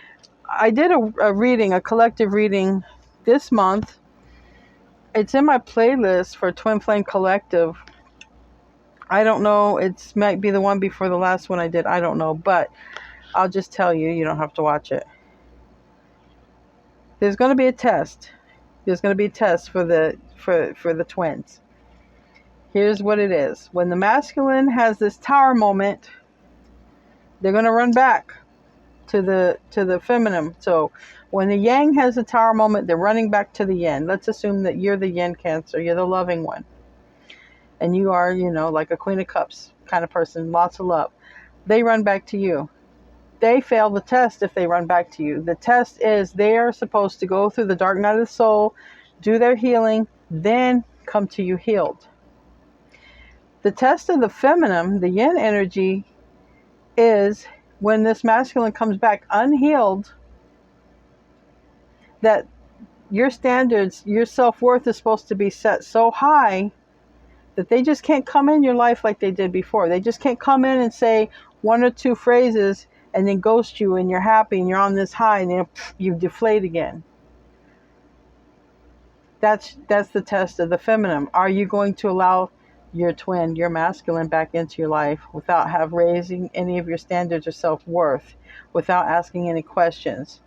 A: I did a reading, a collective reading this month. It's in my playlist for Twin Flame Collective. I don't know. It might be the one before the last one I did. I don't know. But I'll just tell you, you don't have to watch it. There's going to be a test. There's going to be a test for the twins. Here's what it is. When the masculine has this tower moment, they're going to run back to the feminine. So when the yang has a tower moment, they're running back to the yin. Let's assume that you're the yin Cancer. You're the loving one. And you are, like a Queen of Cups kind of person, lots of love. They run back to you. They fail the test if they run back to you. The test is they are supposed to go through the dark night of the soul, do their healing, then come to you healed. The test of the feminine, the yin energy, is when this masculine comes back unhealed, that your standards, your self-worth is supposed to be set so high that they just can't come in your life like they did before. They just can't come in and say one or two phrases and then ghost you and you're happy and you're on this high and then you deflate again. That's the test of the feminine. Are you going to allow your twin, your masculine, back into your life without raising any of your standards or self-worth, without asking any questions,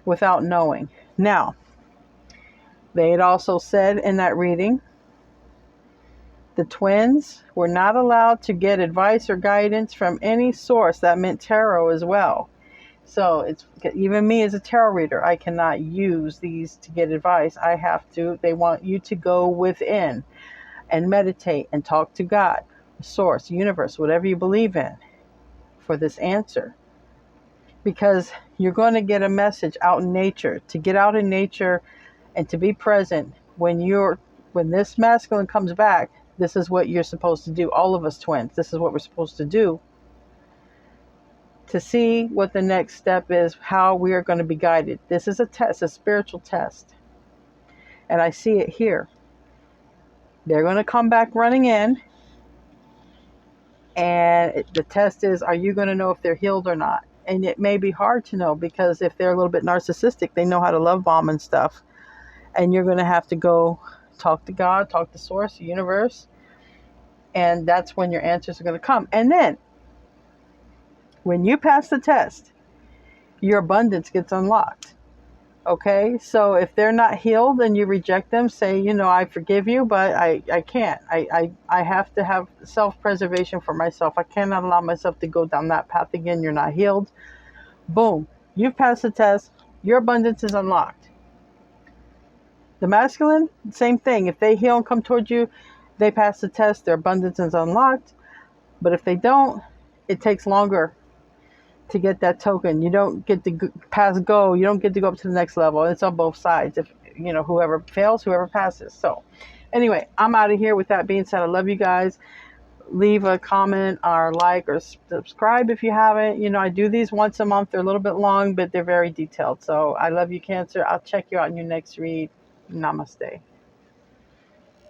A: without knowing? Now, they had also said in that reading, the twins were not allowed to get advice or guidance from any source. That meant tarot as well. So it's even me as a tarot reader, I cannot use these to get advice. They want you to go within and meditate and talk to God, source, universe, whatever you believe in, for this answer. Because you're going to get a message out in nature, to get out in nature and to be present when this masculine comes back. This is what you're supposed to do. All of us twins, this is what we're supposed to do. To see what the next step is, how we are going to be guided. This is a test, a spiritual test. And I see it here. They're going to come back running in. And the test is, are you going to know if they're healed or not? And it may be hard to know, because if they're a little bit narcissistic, they know how to love bomb and stuff. And you're going to have to go talk to God, talk to source, the universe. And that's when your answers are going to come. And then, when you pass the test, your abundance gets unlocked. Okay? So if they're not healed and you reject them, say, I forgive you, but I can't. I have to have self-preservation for myself. I cannot allow myself to go down that path again. You're not healed. Boom. You've passed the test. Your abundance is unlocked. The masculine, same thing. If they heal and come towards you, they pass the test. Their abundance is unlocked. But if they don't, it takes longer to get that token. You don't get to pass go. You don't get to go up to the next level. It's on both sides. If whoever fails, whoever passes. So anyway, I'm out of here. With that being said, I love you guys. Leave a comment or like or subscribe if you haven't. I do these once a month. They're a little bit long, but they're very detailed. So I love you, Cancer. I'll check you out in your next read. Namaste.